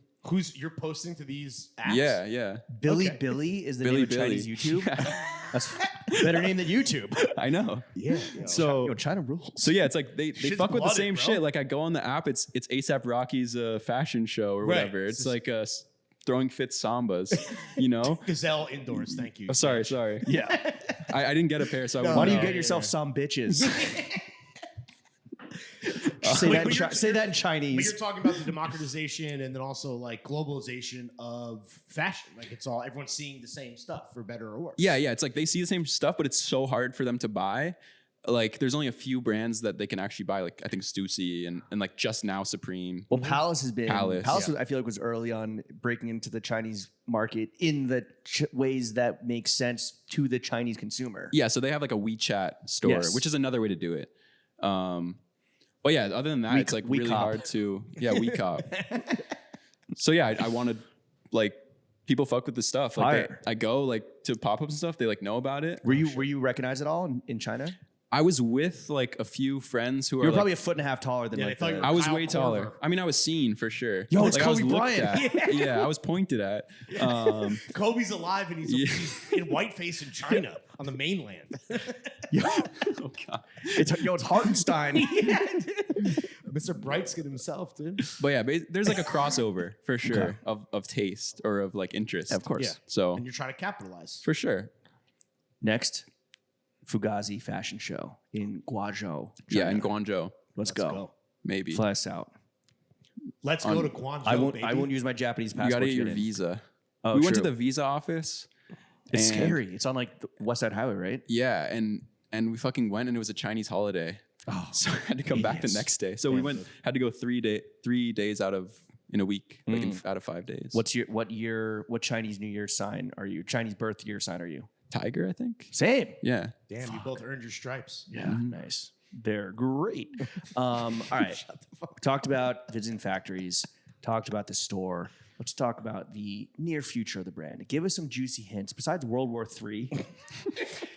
You're posting to these apps? Yeah. Billy Okay. Billy is the Billy name of Billy. Chinese YouTube? That's a better name than YouTube. I know. Yeah. So Yo, China rules. So yeah, it's like they Shit's fuck with the blooded, same bro. shit. Like I go on the app, it's ASAP Rocky's fashion show or Right. whatever. It's like throwing fit sambas, you know? Gazelle indoors. Thank you. Oh, sorry. Yeah. I didn't get a pair, so I Why wouldn't don't you know. get yourself some bitches? Say that But you're- say that in But Chinese. you're talking about the democratization and then also like globalization of fashion. Like it's all everyone's seeing the same stuff for better or worse. Yeah, it's like they see the same stuff, but it's so hard for them to buy. Like there's only a few brands that they can actually buy. Like I think Stussy and like just now Supreme. Well, Palace has been. Palace. Was, I feel like was early on breaking into the Chinese market in the ways that make sense to the Chinese consumer. Yeah, so they have like a WeChat store, Yes. which is another way to do it. But yeah, other than that, it's like really WeCop. hard to WeCop. So yeah, I wanted like people fuck with the stuff. Like Fire. I go like to pop ups and stuff. They like know about it. Were you recognized at all in China? I was with like a few friends who You are were like, probably a foot and a half taller than Yeah, like they thought you the, were I was Kyle way taller. Korver. I mean, I was seen for sure. Yo, it's like, I was Kobe looked Bryant. at. Yeah, I was pointed at. Kobe's alive and he's in whiteface in China on the mainland. Oh god. it's Hartenstein. Yeah, dude. Mr. Brightskin himself, dude. But yeah, there's like a crossover for sure of taste or of like interest. Of course. Yeah. So And you're trying to capitalize. for sure. Next, Fugazi fashion show in Guangzhou. Yeah, in China. Guangzhou, Let's go. maybe. Fly us out. Let's go to Guangzhou. I won't. baby. I won't use my Japanese You passport. gotta to get your get in. visa. Oh, we went to true. the visa office. It's and- scary. It's on like the West Side Highway, right? Yeah, and we fucking went and it was a Chinese holiday. Oh, So I had to come back the Yes. next day. So we went, had to go 3 days out of in a week, like out of 5 days. what Chinese New Year sign are you? Chinese birth year sign are you? Tiger, I think? Same. Yeah. Damn, you both earned your stripes. Yeah, nice. They're great. All right. Talked about visiting factories. Talked about the store. Let's talk about the near future of the brand. Give us some juicy hints. Besides World War III,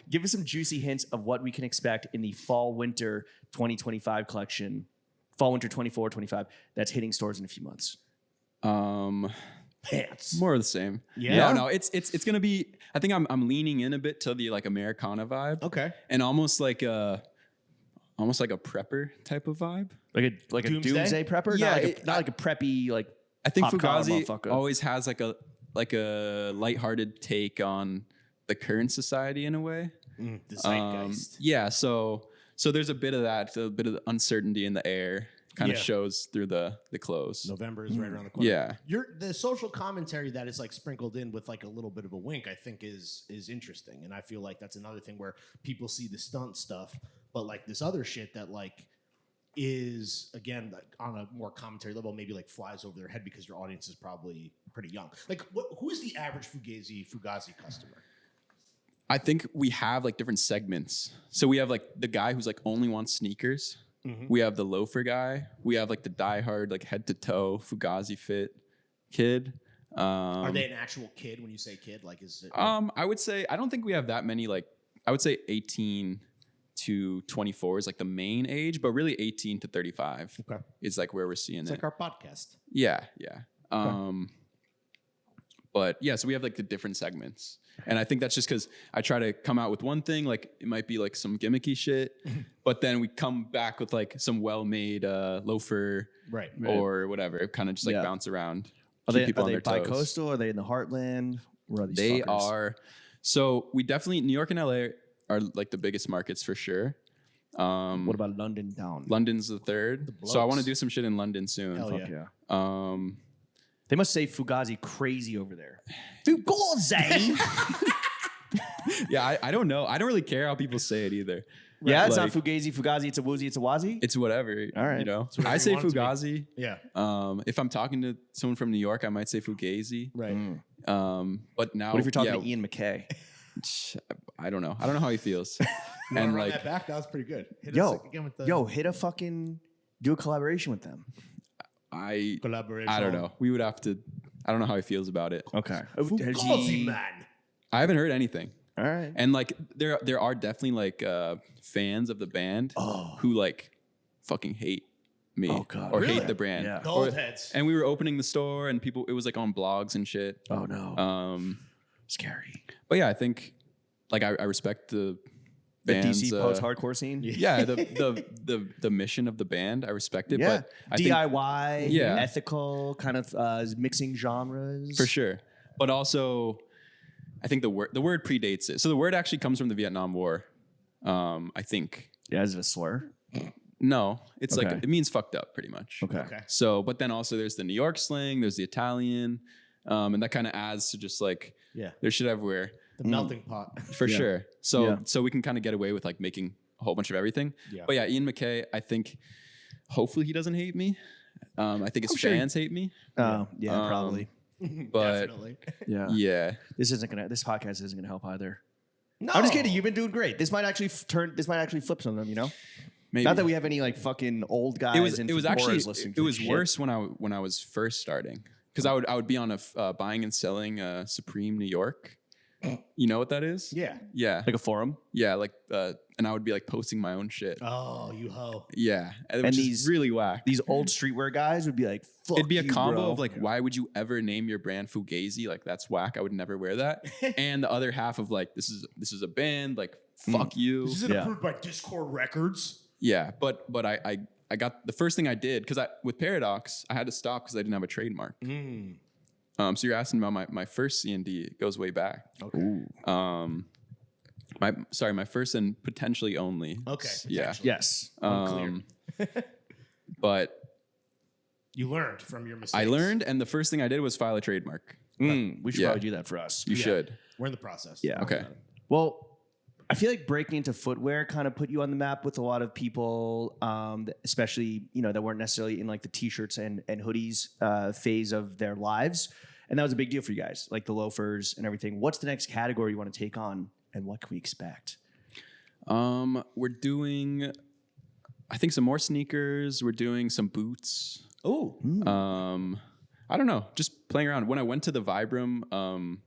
give us some juicy hints of what we can expect in the fall-winter 2025 collection, fall-winter 24-25, that's hitting stores in a few months. Pants. More of the same. Yeah? No, it's gonna be. I think I'm leaning in a bit to the like Americana vibe. Okay. And almost like a prepper type of vibe. Like a Doomsday? doomsday prepper? Yeah, not like a preppy, like I think pop collar Fugazi motherfucker. always has like a lighthearted take on the current society in a way. The zeitgeist. Yeah, so there's a bit of that, a bit of the uncertainty in the air kind of Yeah. shows through the clothes. November is right around the corner. Yeah. The social commentary that is like sprinkled in with like a little bit of a wink, I think is interesting. And I feel like that's another thing where people see the stunt stuff, but like this other shit that like is again like on a more commentary level, maybe like flies over their head because your audience is probably pretty young. Like who is the average Fugazi customer? I think we have like different segments. So we have like the guy who's like only wants sneakers. We have the loafer guy. We have like the diehard like head to toe Fugazi fit kid. Are they an actual kid when you say kid? Like is it I would say I don't think we have that many. Like I would say 18 to 24 is like the main age, but really 18 to 35 Okay. is like where we're seeing It's it. like our podcast. Yeah. But yeah, so we have like the different segments. And I think that's just because I try to come out with one thing, like it might be like some gimmicky shit, but then we come back with like some well-made loafer Right. or whatever, kind of just like Yeah. bounce around. Are keep they people on their toes. bi-coastal? Are they in the heartland? Where are these They fuckers? are. So we definitely, New York and LA are like the biggest markets for sure. What about London down? London's the third. So I want to blokes. do some shit in London soon. Hell Fuck yeah. yeah. They must say Fugazi crazy over there. Fugazi? Yeah, I don't know. I don't really care how people say it either. Yeah, it's Like- not Fugazi, it's a woozy, it's a wazi. It's whatever. All right. You know, whatever I you say want it to be. Fugazi. Yeah. If I'm talking to someone from New York, I might say Fugazi. Right. But now, What if you're talking yeah, to Ian McKay? I don't know. I don't know how he feels. You wanna and run like, that back? That was pretty good. Hit Yo, us again with the hit a fucking, do a collaboration with them. I collaboration. don't know. We would have to. I don't know how he feels about it. Okay. Fugazi man. I haven't heard anything. All right. And like, there are definitely like fans of the band who like fucking hate me Oh, God. or Really? hate the brand. Yeah. The Or- old heads. And we were opening the store, and people. It was like on blogs and shit. Oh, no. Scary. But yeah, I think like I respect the The band's, DC post-hardcore scene? Yeah, the mission of the band, I respect it. Yeah. But I think DIY, Yeah. ethical, kind of mixing genres. for sure. But also, I think the word predates it. So the word actually comes from the Vietnam War. I think. Yeah, is it a slur? No, it's like Okay. it means fucked up pretty much. Okay. So, but then also there's the New York slang, there's the Italian, and that kind of adds to just like Yeah. there's shit everywhere The melting pot. for Yeah. sure. So Yeah. so we can kind of get away with like making a whole bunch of everything. Yeah. But yeah, Ian McKay, I think hopefully he doesn't hate me. I think his I'm sure fans hate me. Oh, yeah, probably. But Definitely. Yeah. yeah, This podcast isn't gonna help either. No. I'm just kidding. You've been doing great. This might actually flip some of them. You know. maybe. Not that we have any like fucking old guys. it was actually listening it to was this shit. worse when I was first starting because I would be on a buying and selling Supreme New York. You know what that is? Yeah. Yeah. like a forum. Yeah, like and I would be like posting my own shit. Oh, you hoe. Yeah, And which these- is really whack. These old streetwear guys would be like, "Fuck It'd be a you, combo bro." of like, why would you ever name your brand Fugazi? Like that's whack. I would never wear that. And the other half of like, this is a band. Like fuck you. This isn't Yeah. approved by Discord Records. Yeah, but I got the first thing I did because with Paradox I had to stop because I didn't have a trademark. So you're asking about my first C&D. It goes way back. Okay. My first and potentially only. Okay. Yeah. potentially. Yes. Um, but You learned from your mistakes. I learned, and the first thing I did was file a trademark. We should Yeah. probably do that for us. You should. We're in the process. Yeah. Okay. Well, I feel like breaking into footwear kind of put you on the map with a lot of people, especially that weren't necessarily in like the t-shirts and hoodies phase of their lives, and that was a big deal for you guys, like the loafers and everything. What's the next category you want to take on, and what can we expect? We're doing, I think, some more sneakers. We're doing some boots. Oh. I don't know, just playing around. When I went to the Vibram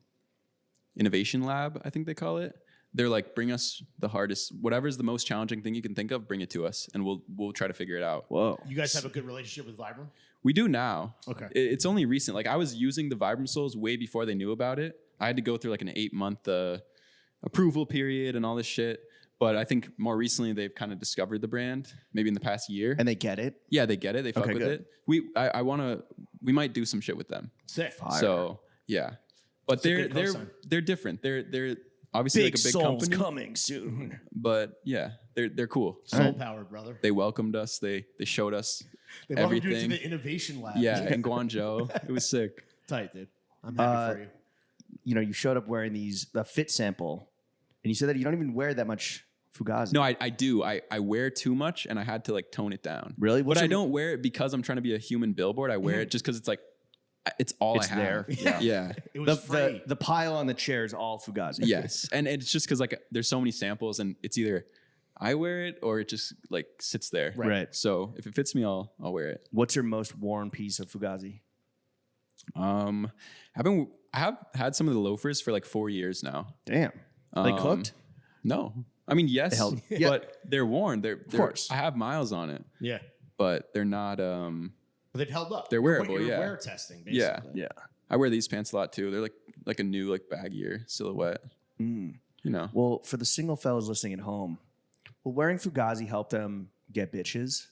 Innovation Lab, I think they call it, they're like, bring us the hardest, whatever's the most challenging thing you can think of, bring it to us, and we'll try to figure it out. Whoa. You guys have a good relationship with Vibram? We do now. Okay. It's only recent. Like I was using the Vibram soles way before they knew about it. I had to go through like an 8-month approval period and all this shit. But I think more recently they've kind of discovered the brand, maybe in the past year. And they get it. Yeah, they get it. They fuck Okay, with good. it. We might do some shit with them. Sick. Fire. So yeah, but a good they're cosign. they're different. They're obviously Big like a big souls company, coming soon. but yeah, they're cool. Soul powered, brother. They welcomed us. They showed us They welcomed you everything. to the innovation lab. Yeah, in Guangzhou, it was sick. Tight, dude. I'm happy for you. You showed up wearing the fit sample, and you said that you don't even wear that much Fugazi. No, I do. I wear too much, and I had to like tone it down. Really? But I don't wear it because I'm trying to be a human billboard. I wear it just because it's like it's all It's I have. there. Yeah. It was free. The pile on the chair is all Fugazi. Yes, and it's just because like there's so many samples, and it's either I wear it or it just like sits there. Right. So if it fits me, I'll wear it. What's your most worn piece of Fugazi? I have had some of the loafers for like 4 years now. Damn. They cooked? No, I mean yes, held- yeah. but they're worn. They're course. I have miles on it, Yeah. but they're not. But they've held up. They're wearable, You're yeah. wear testing, basically. Yeah. Yeah. I wear these pants a lot too. They're like a new like baggier silhouette. You know. Well, for the single fellas listening at home, will wearing Fugazi help them get bitches?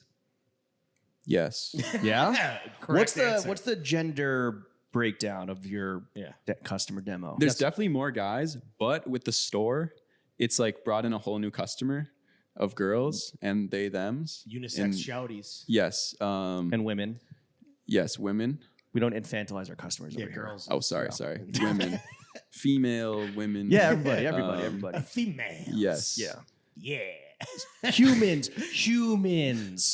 Yes. Yeah. Yeah. Correct answer. What's the gender breakdown of your Yeah. customer demo? There's definitely more guys, but with the store, it's like brought in a whole new customer of girls and they thems. Unisex And- shouties. Yes. And women. Yes, women. We don't infantilize our customers Yeah, over here. girls. Oh, sorry. Women. Female women. Yeah, everybody. A female. Yes. Yeah. Yeah. Humans.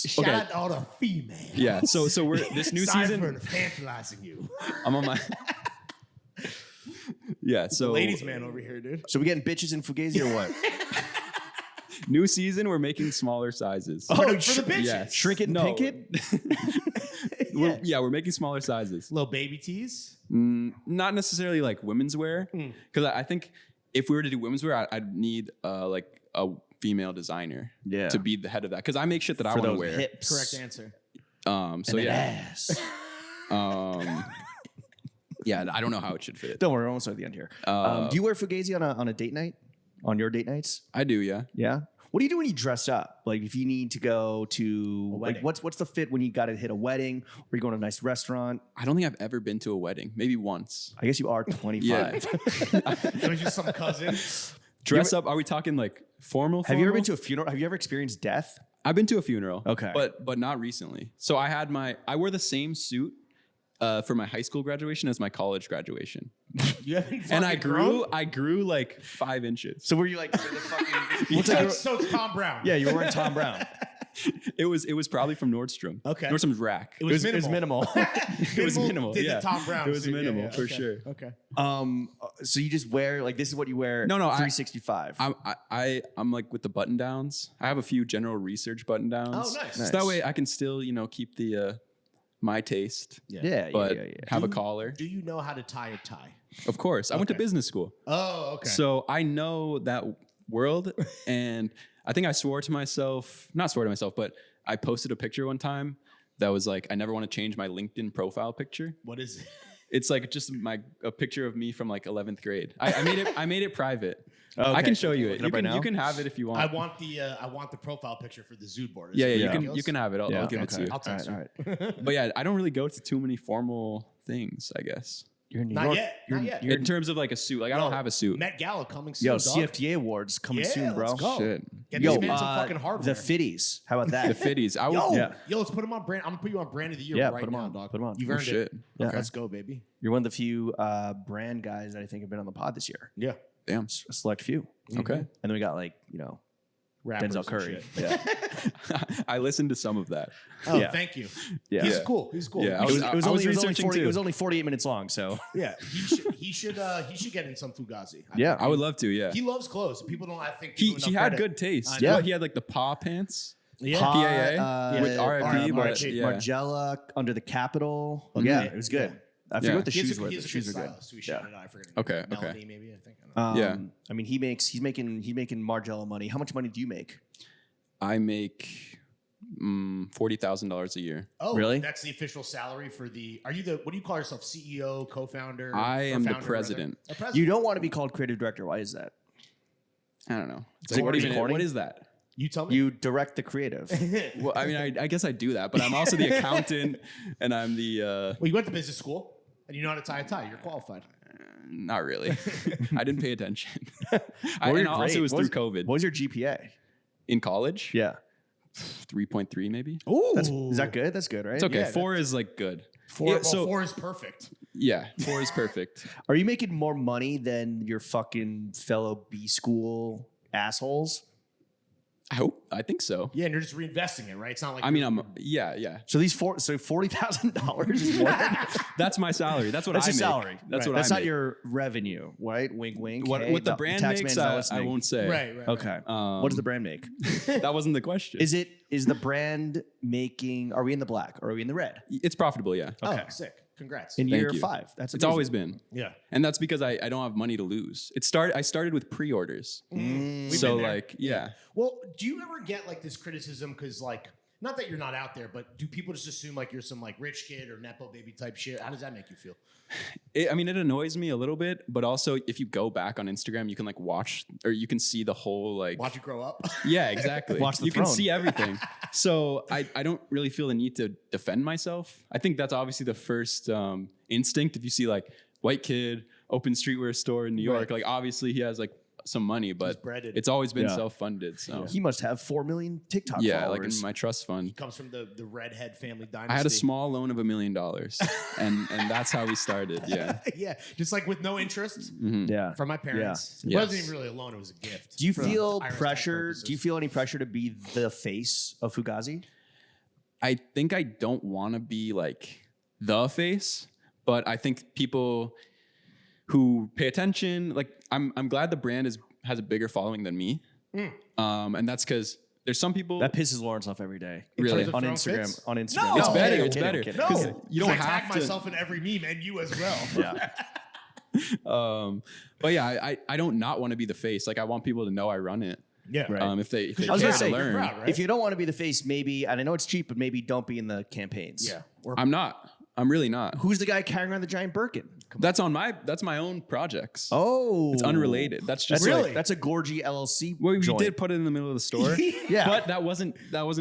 Shout out all the females. Yeah. So we're this new season. Cypher tantalizing you. I'm on my. Yeah. So Ladies man over here, dude. So we getting bitches in Fugazi or what? new season, we're making smaller sizes. For the bitches. Yes. Shrink it and No. pink it? We're making smaller sizes. Little baby tees. Not necessarily like women's wear, because I think if we were to do women's wear, I'd need like a female designer Yeah. to be the head of that, because I make shit that I For want to those wear. hips. Correct answer. So And yeah, ass. yeah. I don't know how it should fit. Don't worry, we're almost at the end here. Do you wear Fugazi on a date night? On your date nights? I do, yeah. Yeah. What do you do when you dress up? Like if you need to go to like wedding. what's the fit when you got to hit a wedding or you go to a nice restaurant? I don't think I've ever been to a wedding. Maybe once. I guess you are 25. Yeah. It was just some cousin. Dress up. Are we talking like formal? Have you ever formal? been to a funeral? Have you ever experienced death? I've been to a funeral. Okay. But not recently. So I wore the same suit for my high school graduation as my college graduation. You haven't And fucking I grew like 5 inches. So were you like the fucking? So it's Tom Brown. Yeah, you were wearing Tom Brown. It was probably from Nordstrom. Okay. Nordstrom's rack. It was minimal. It was minimal. Did Yeah. the Tom Brown It was suit. minimal for Okay. sure. Okay. So you just wear like this is what you wear? No, 365. I'm like with the button downs. I have a few general research button downs. Oh, nice. So that way I can still keep the my taste. yeah, But yeah. have a collar. Do you know how to tie a tie? Of course. I went to Okay. business school. Oh, okay. So I know that world, and I think I not swore to myself, but I posted a picture one time that was like, I never want to change my LinkedIn profile picture. What is it? It's like just a picture of me from like 11th grade. I made it private. Okay. I can show you it. Look it up right now? You can have it if you want. I want the profile picture for the Zood board. Is Yeah, it yeah, ridiculous? you can have it. I'll give it to you. I'll text all you. right. But yeah, I don't really go to too many formal things, I guess. You're in New Not York. yet. Not yet. In terms of like a suit, like I don't have a suit. Met Gala coming soon. Yo, dog. CFTA awards coming Yeah, soon, bro. let's go. Shit. Get Yo, this man some fucking hardware. the fitties. How about that? The fitties. I would. Yo, Yeah. yo, let's put him on brand. I'm gonna put you on brand of the year Yeah, right put him now, on, dog. put him on. You've Oh, earned shit. it. Yeah. Let's go, baby. You're one of the few brand guys that I think have been on the pod this year. Yeah. Damn. A select few. Okay. And then we got like, Rappers Denzel and Curry. shit. Yeah. I listened to some of that. Oh, Yeah. thank you. Yeah. He's Yeah. cool. He's cool. Yeah, I It was, I it was was only researching 40, too. it was only 48 minutes long, so Yeah, he should get in some Fugazi. yeah. I would love to. Yeah. He loves clothes. People don't. I think He give him had enough good taste. I know. He had like the paw pants. Yeah. PAA with RIP, but RIP. yeah. Margiela under the Capitol. Yeah, it was good. I forget Yeah. what the He's shoes a, were. he's The a shoes good were good. stylist. So we Yeah. shouted out. I forget. Okay, Melanie, okay. maybe. I think. Yeah. I mean, he's making Margiela money. How much money do you make? I make $40,000 a year. Oh, Really? That's the official salary for the. Are you the? What do you call yourself? CEO, co-founder? I or am the founder, rather? president. A president. You don't want to be called creative director. Why is that? I don't know. Is it What corny? is that? You tell me. You direct the creative. Well, I mean, I guess I do that, but I'm also the accountant, and I'm the Well, you went to business school and you know how to tie a tie. You're qualified. not really. I didn't pay attention. What were And your also, grades? it was What through COVID. What was your GPA? In college, Yeah. 3.3 maybe. Ooh, Is that good? That's good, right? It's okay. Yeah, 4 is like good. Four, Yeah, so 4 is perfect. yeah, 4 is perfect. Are you making more money than your fucking fellow B school assholes? I think so. Yeah, and you're just reinvesting it, right? It's not like I mean, yeah. So $40,000 is more. That's my salary. That's what That's I your make. salary. That's Right. what That's I not make. your revenue, right? Wink, wink. What Hey, the brand tax makes, man's not I listening. won't say. right. Okay. What does the brand make? That wasn't the question. Is the brand making? Are we in the black or are we in the red? It's profitable, yeah. Oh, Okay. sick. Congrats. In Thank year you. 5. That's It's amazing. always been. yeah. And that's because I don't have money to lose. I started with pre-orders. We've So been there. like, yeah. Well, do you ever get like this criticism? Because like, not that you're not out there, but do people just assume like you're some like rich kid or nepo baby type shit? How does that make you feel? It annoys me a little bit, but also if you go back on Instagram, you can like watch, or you can see the whole like. Watch you grow up. Yeah, exactly. Watch the you can throne. see everything. So I don't really feel the need to defend myself. I think that's obviously the first instinct. If you see like white kid, open streetwear store in New York, Right. like obviously he has like some money, but breaded. it's always been Yeah. self-funded. So He must have 4 million TikTok yeah, followers. like in my trust fund. Comes from the redhead family dynasty. I had a small loan of $1 million, and that's how we started. Yeah. yeah, just like with no interest yeah. from my parents. Yeah. It wasn't even really a loan; it was a gift. Do you for feel Irish tax pressure? purposes. Do you feel any pressure to be the face of Fugazi? I think I don't want to be like the face, but I think people who pay attention, like I'm glad the brand has a bigger following than me. And that's because there's some people That pisses Lawrence off every day. Really? terms of on throwing Instagram. fits? On Instagram. No. it's I'm better. kidding, It's I'm better. kidding. No, 'Cause you don't I have tag to. myself in every meme, and you as well. Yeah. But yeah, I don't not want to be the face. Like I want people to know I run it. Yeah, Right. If they I was care gonna say, to you're learn, proud, right? If you don't want to be the face, maybe, and I know it's cheap, but maybe don't be in the campaigns. Yeah. Or I'm not. I'm really not. Who's the guy carrying around the giant Birkin? That's my own projects. Oh, It's unrelated. That's just Really? That's a Gorji LLC. Well, we joint. did put it in the middle of the store. Yeah. But that wasn't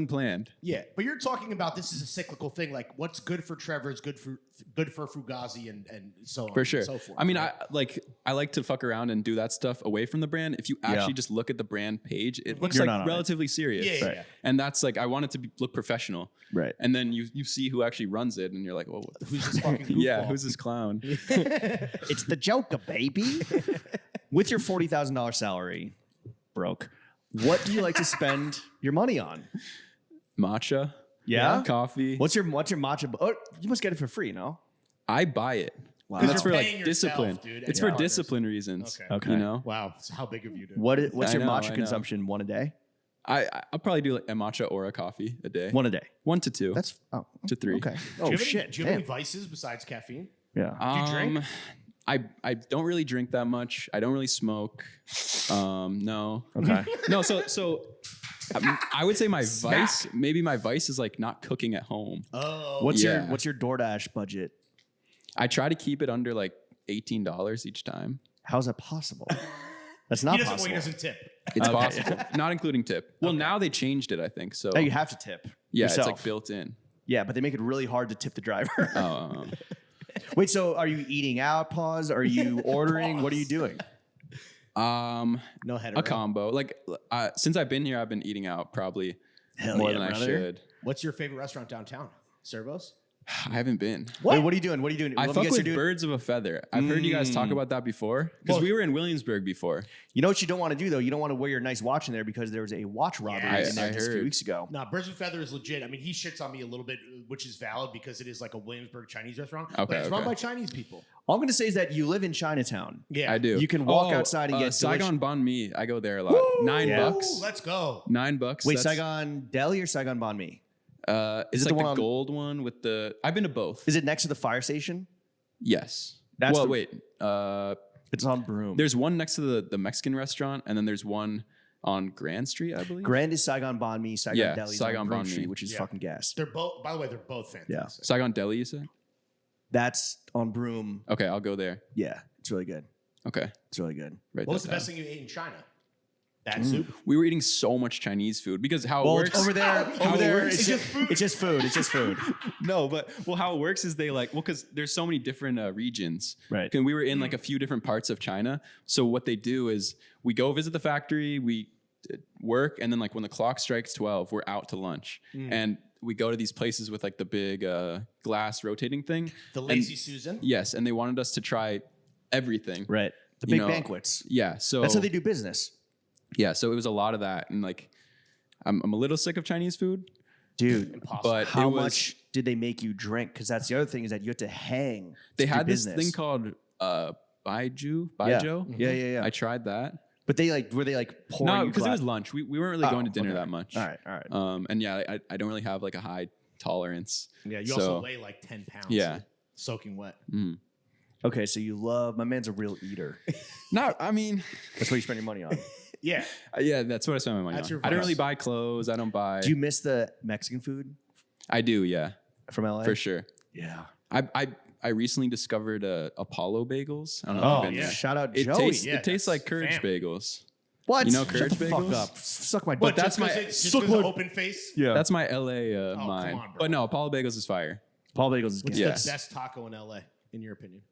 planned. Yeah, but you're talking about this is a cyclical thing. Like what's good for Trevor is good for Fugazi and so on For sure. and so forth. I mean, right? I like to fuck around and do that stuff away from the brand. If you actually just look at the brand page, it looks You're not on relatively serious. Yeah, yeah, yeah. And that's like I want it to look professional. Right. And then you see who actually runs it, and you're like, well, Who's this fucking goofball? yeah, who's this clown? It's the Joker, baby. With your $40,000 salary, broke, what do you like to spend your money on? Matcha. Yeah? Coffee. What's your matcha? Oh, you must get it for free, no? I buy it. Wow. And that's you're for paying like yourself, discipline. dude, It's and for your partners. discipline reasons. Okay. You know? Wow, so how big of you, dude? What's I your know, matcha I know. consumption? One a day? I'll probably do like a matcha or a coffee a day. One a day. 1 to 2. That's to 3. okay. Do Oh you have shit! Any, do you have any Damn. vices besides caffeine? Yeah. Do you drink? I don't really drink that much. I don't really smoke. No. Okay. No. So I would say my vice is like not cooking at home. Oh, What's Yeah. your DoorDash budget? I try to keep it under like $18 each time. How's that possible? That's he not doesn't. Well, possible. he doesn't tip. It's possible, not including tip. Well, now they changed it, I think. So No, you have to tip. yeah, yourself. it's like built in. Yeah, but they make it really hard to tip the driver. Oh, Wait, so are you eating out? Pause. Are you ordering? What are you doing? No header. a combo. Like since I've been here, I've been eating out probably more yeah, than I brother. should. What's your favorite restaurant downtown? Servos? I haven't been. Wait, what are you doing? What are you doing? I What fuck you guys are with doing? Birds of a Feather. I've heard you guys talk about that before because we were in Williamsburg before. You know what you don't want to do though? You don't want to wear your nice watch in there because there was a watch robbery Yes. in there I just a few heard. weeks ago. No, Birds of Feather is legit. I mean, he shits on me a little bit, which is valid because it is like a Williamsburg Chinese restaurant. But Okay, it's run okay. by Chinese people. All I'm going to say is that you live in Chinatown. Yeah, I do. You can walk outside and get Saigon Banh Mi. I go there a lot. $9. Ooh, let's go. $9. Wait, That's- Saigon Deli or Saigon Banh Mi? Is it it the like one the on- gold one with the? I've been to both. Is it next to the fire station? Yes. That's well, the- wait. It's on Broome. There's one next to the Mexican restaurant, and then there's one on Grand Street, I believe. Grand is Saigon Banh Mi. Saigon Yeah, Deli is Saigon on Broome Banh Mi. Street, which is Yeah. fucking gas. They're both. By the way, they're both fantastic. Saigon Deli, you said? That's on Broome. Okay, I'll go there. Yeah, it's really good. Okay. It's really good. Right. What was the best thing you ate in China? That soup. We were eating so much Chinese food because how it Well, works over there, works- it's just food. It's just food. It's just food. No, but how it works is they because there's so many different regions. Right. And we were in like a few different parts of China. So what they do is we go visit the factory, we work, and then like when the clock strikes 12, we're out to lunch. And we go to these places with like the big glass rotating thing. The And- Lazy Susan. Yes, and they wanted us to try everything. Right. The You big know, banquets. Yeah. So That's how they do business. yeah. So it was a lot of that, and like I'm a little sick of Chinese food, Dude, Impossible. but how it was, much did they make you drink? Because that's the other thing is that you have to hang. they to do had this business. thing called Baijiu. Yeah. I tried that. But were they like pouring? No, you because it glass- was lunch. We weren't really going to dinner okay. that much. All right. And yeah, I don't really have like a high tolerance. Yeah, you So- also weigh like 10 pounds. Yeah. Soaking wet. Okay, so you love my man's a real eater. I mean, That's what you spend your money on. Yeah. yeah, that's what I spend my money That's on. your I don't vice. really buy clothes. I don't buy. Do you miss the Mexican food I do, yeah, from LA? for sure. Yeah. I recently discovered Apollo bagels. I don't know if Oh you've been yeah. there. Shout out It Joey. tastes Yeah, it tastes that's like courage fam. bagels. What? You know Shut courage the fuck bagels? up. Suck my But dick. that's my- just suck 'cause my- of open face. Yeah. That's my LA come mind. on, bro. But no, Apollo bagels is fire. Paul Bagels is What's good. Yes. the best taco in LA, in your opinion?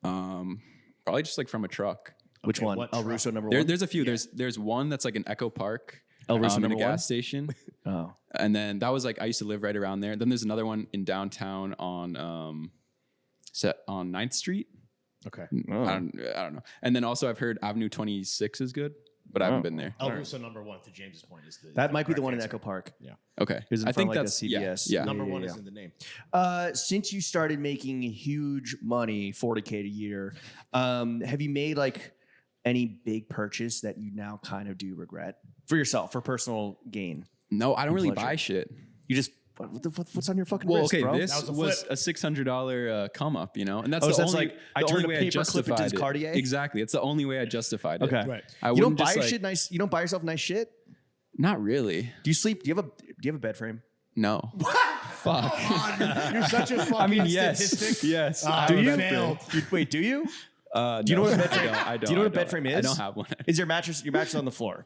Probably just like from a truck. Which Okay, one? what El truck? Russo number There, one? there's a few. There's one that's like an Echo Park. El Russo in a number one? gas station. Oh. And then that was like I used to live right around there. Then there's another one in downtown on 9th Street. Okay. Oh. I don't know. And then also I've heard Avenue 26 is good, but I haven't been there. El Russo number one, to James's point, is the That might be the correct one in answer. Echo Park. Yeah. Okay. Is in I front think of, like, that's the CVS. Yeah. Number yeah, one yeah. is in the name. Since you started making huge money, $40K a year, have you made like any big purchase that you now kind of do regret for yourself, for personal gain? No, I don't really pleasure. buy shit. You just what's on your fucking Well, wrist, okay, bro? this That was a was flip. a $600 come up, you know, and that's Oh, the so that's only like, I the turned only a way I paper clip into his justified it. Cartier? Exactly, it's the only way I justified it. Okay. Right. I You don't wouldn't buy just, your like- shit nice. You don't buy yourself nice shit. Not really. Do you sleep? Do you have a bed frame? No. Fuck. Come on, you're such a fucking statistic. Yes. Do you? Failed. Wait, do you? Do you know what a bed I frame? don't. I don't. Do you know what a I bed frame is? I don't have one. Is your mattress on the floor?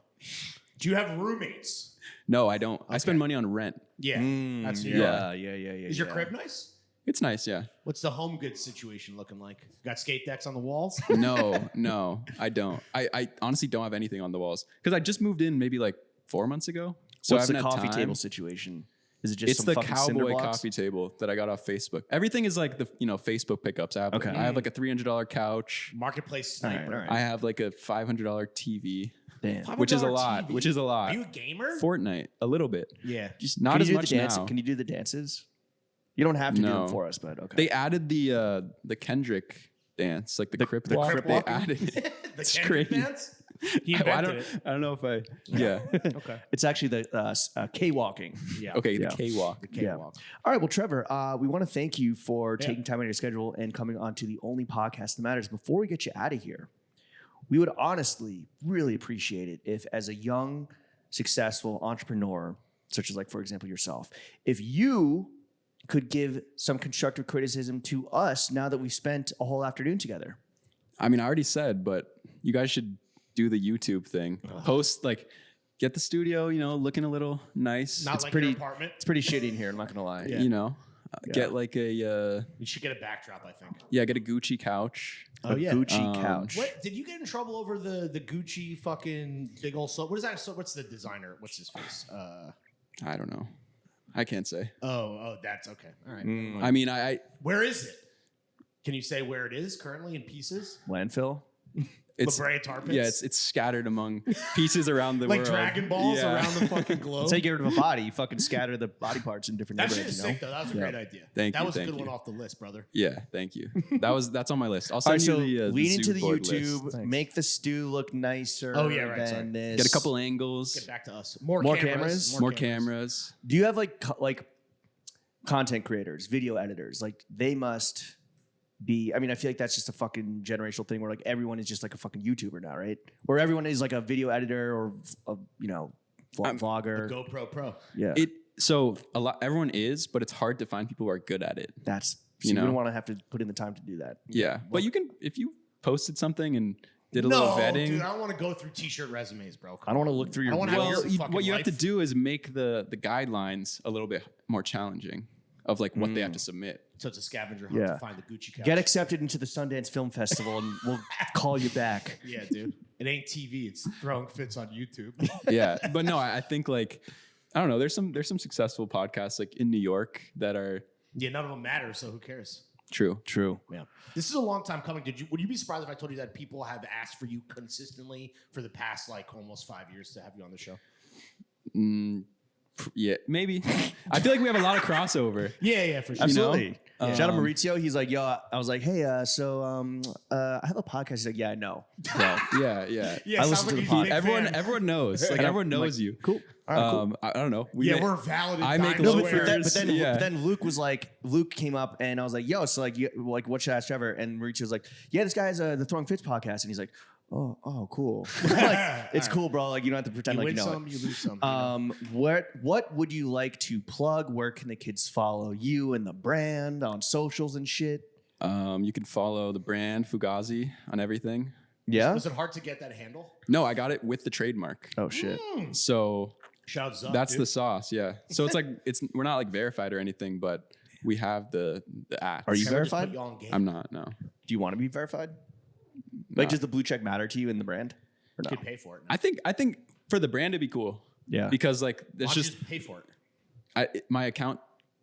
Do you have roommates? No, I don't. I spend money on rent. Yeah, that's Yeah. Is your crib nice? It's nice, yeah. What's the home goods situation looking like? Got skate decks on the walls? No, I don't. I honestly don't have anything on the walls because I just moved in maybe like 4 months ago. So What's I the haven't had coffee time. table situation? Is it just It's some the fucking cinder cowboy blocks? coffee table that I got off Facebook. Everything is like the Facebook pickups. I have like a $300 couch. Marketplace sniper. All right. I have like a $500 TV, Damn. which is a $500 lot. TV? Which is a lot. Are you a gamer? Fortnite, a little bit. Yeah. Just Can not you as do the much dance- now. Can you do the dances? You don't have to do them No. for us, but okay. They added the Kendrick dance, like the Crip walk. Crip They walk? added it. The It's Kendrick crazy. dance? He I invented don't. it. I don't know if I. Yeah. Okay. It's actually the K-walking. Yeah. Okay. Yeah. The K walk. The cakewalk. All right, well, Trevor, we want to thank you for taking time out of your schedule and coming on to the only podcast that matters. Before we get you out of here, we would honestly really appreciate it if, as a young, successful entrepreneur, such as, like, for example, yourself, if you could give some constructive criticism to us now that we've spent a whole afternoon together. I mean, I already said, but you guys should do the YouTube thing. Post like, get the studio, looking a little nice. Not It's like pretty- your apartment. It's pretty shitty in here, I'm not going to lie. Yeah. Get like a You should get a backdrop, I think. get a Gucci couch. Oh, yeah. Gucci couch. What did you get in trouble over the Gucci fucking big old what is that? So what's the designer? What's his face? I don't know. I can't say. Oh, that's okay. All right. I mean, I Where is it? Can you say where it is currently in pieces? Landfill? it's La Brea tar pits? yeah, it's scattered among pieces around the like world. Dragon Balls Yeah. around the fucking globe. That's how you get rid of a body. You fucking scatter the body parts in different That shit neighborhoods, is you know? sick though. That was a great idea. Thank that you, was a thank good one you. off the list, brother. Yeah, thank you. That's on my list. I'll All send right, so you the lean into Zoom the board YouTube, list. make the stew look nicer Oh, yeah, right, than sorry. this. Get a couple angles, Get back to us. More More cameras. more cameras. Do you have like content creators, video editors? Like they must be, I mean, I feel like that's just a fucking generational thing where like everyone is just like a fucking YouTuber now, right? Where everyone is like a video editor or a, vlogger. GoPro Pro. Yeah. So everyone is, but it's hard to find people who are good at it. That's, You you know? don't want to have to put in the time to do that. Yeah, but you can if you posted something and did a No, little vetting. dude, I don't want to go through t-shirt resumes, bro. I don't want to look through your I wanna have reels. your fucking what you have to life. do is make the guidelines a little bit more challenging of like what they have to submit. So it's a scavenger hunt Yeah. to find the Gucci couch. Get accepted into the Sundance Film Festival and we'll call you back. Yeah, dude. It ain't TV. It's throwing fits on YouTube. Yeah, but no, I think like I don't know. There's some successful podcasts like in New York that are Yeah, none of them matter, so who cares? true. Yeah. This is a long time coming. Would you be surprised if I told you that people have asked for you consistently for the past like almost 5 years to have you on the show? Yeah, maybe. I feel like we have a lot of crossover. Yeah, for sure. Absolutely. know? Shout out Maurizio. He's like, yo, I was like, hey, I have a podcast. He's like, yeah, I know. So, Yeah. Yeah, I sounds listen to like the he's a pod. big Everyone fan. knows. Like And I'm everyone knows like, you. Cool. All right, cool. I don't know. Yeah, we're valid. I make No, low but then, Yeah. but then Luke came up and I was like, yo, so like what should I ask Trevor? And Maurizio was like, yeah, this guy's the Throwing Fits podcast. And he's like, oh, cool. Like, it's cool, bro. Like, you don't have to pretend You like win you know some, it. you lose some. you know? What would you like to plug? Where can the kids follow you and the brand on socials and shit? You can follow the brand Fugazi on everything. Yeah. Was it hard to get that handle? No, I got it with the trademark. Oh shit. So Shout out, that's dude. the sauce. Yeah. So it's like we're not like verified or anything, but we have the at. Are you Trevor just verified? put you on game. I'm not. No. Do you want to be verified? Like, does the blue check matter to you in the brand? Or You no? could pay for it. I think for the brand it'd be cool. Yeah. Because like Why it's don't you just pay for it. my account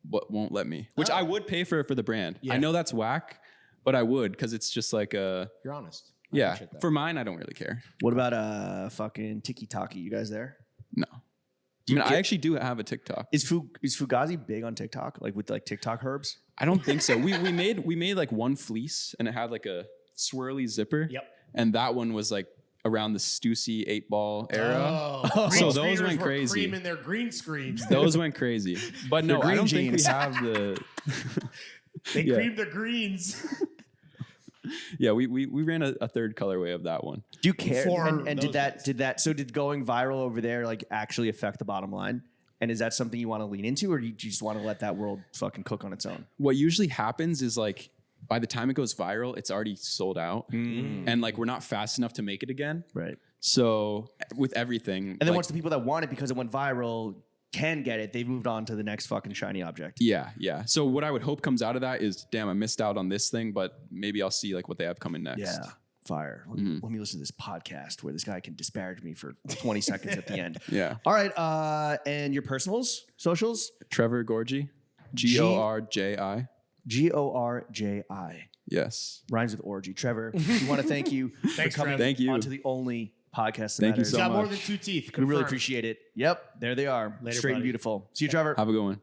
won't let me, which I would pay for the brand. Yeah. I know that's whack, but I would because it's just like You're honest. I yeah. appreciate that. For mine, I don't really care. What about fucking Tiki Taki? You guys there? No. I mean, I actually do have a TikTok. Is Fugazi big on TikTok? Like with like TikTok herbs? I don't think so. We made like one fleece and it had like a swirly zipper. Yep. And that one was like around the Stussy 8-ball era. Oh, So green those screeners went were crazy. creaming their green screens. Those went crazy. But no, I green don't think we jeans. have the They Yeah. creamed their greens. Yeah, we ran a third colorway of that one. Do you care? For And those did going viral over there like actually affect the bottom line? And is that something you want to lean into, or do you just want to let that world fucking cook on its own? What usually happens is like by the time it goes viral, it's already sold out, and like we're not fast enough to make it again. Right. So with everything, And then once the people that want it because it went viral can get it, they've moved on to the next fucking shiny object. yeah. So what I would hope comes out of that is, damn, I missed out on this thing, but maybe I'll see like what they have coming next. Yeah. Fire. Let me listen to this podcast where this guy can disparage me for 20 seconds at the end. Yeah. All right. And your personals, socials? Trevor Gorji, Gorji. Gorji. Yes. Rhymes with orgy. Trevor, we want to thank you for Thanks, coming Trev. Thank you. onto the only podcast that Thank you matters. so Got more much. than 2 teeth. We really Confirmed. appreciate it. Yep, there they are. Later, Straight and buddy. beautiful. See you, Trevor. Have a good one.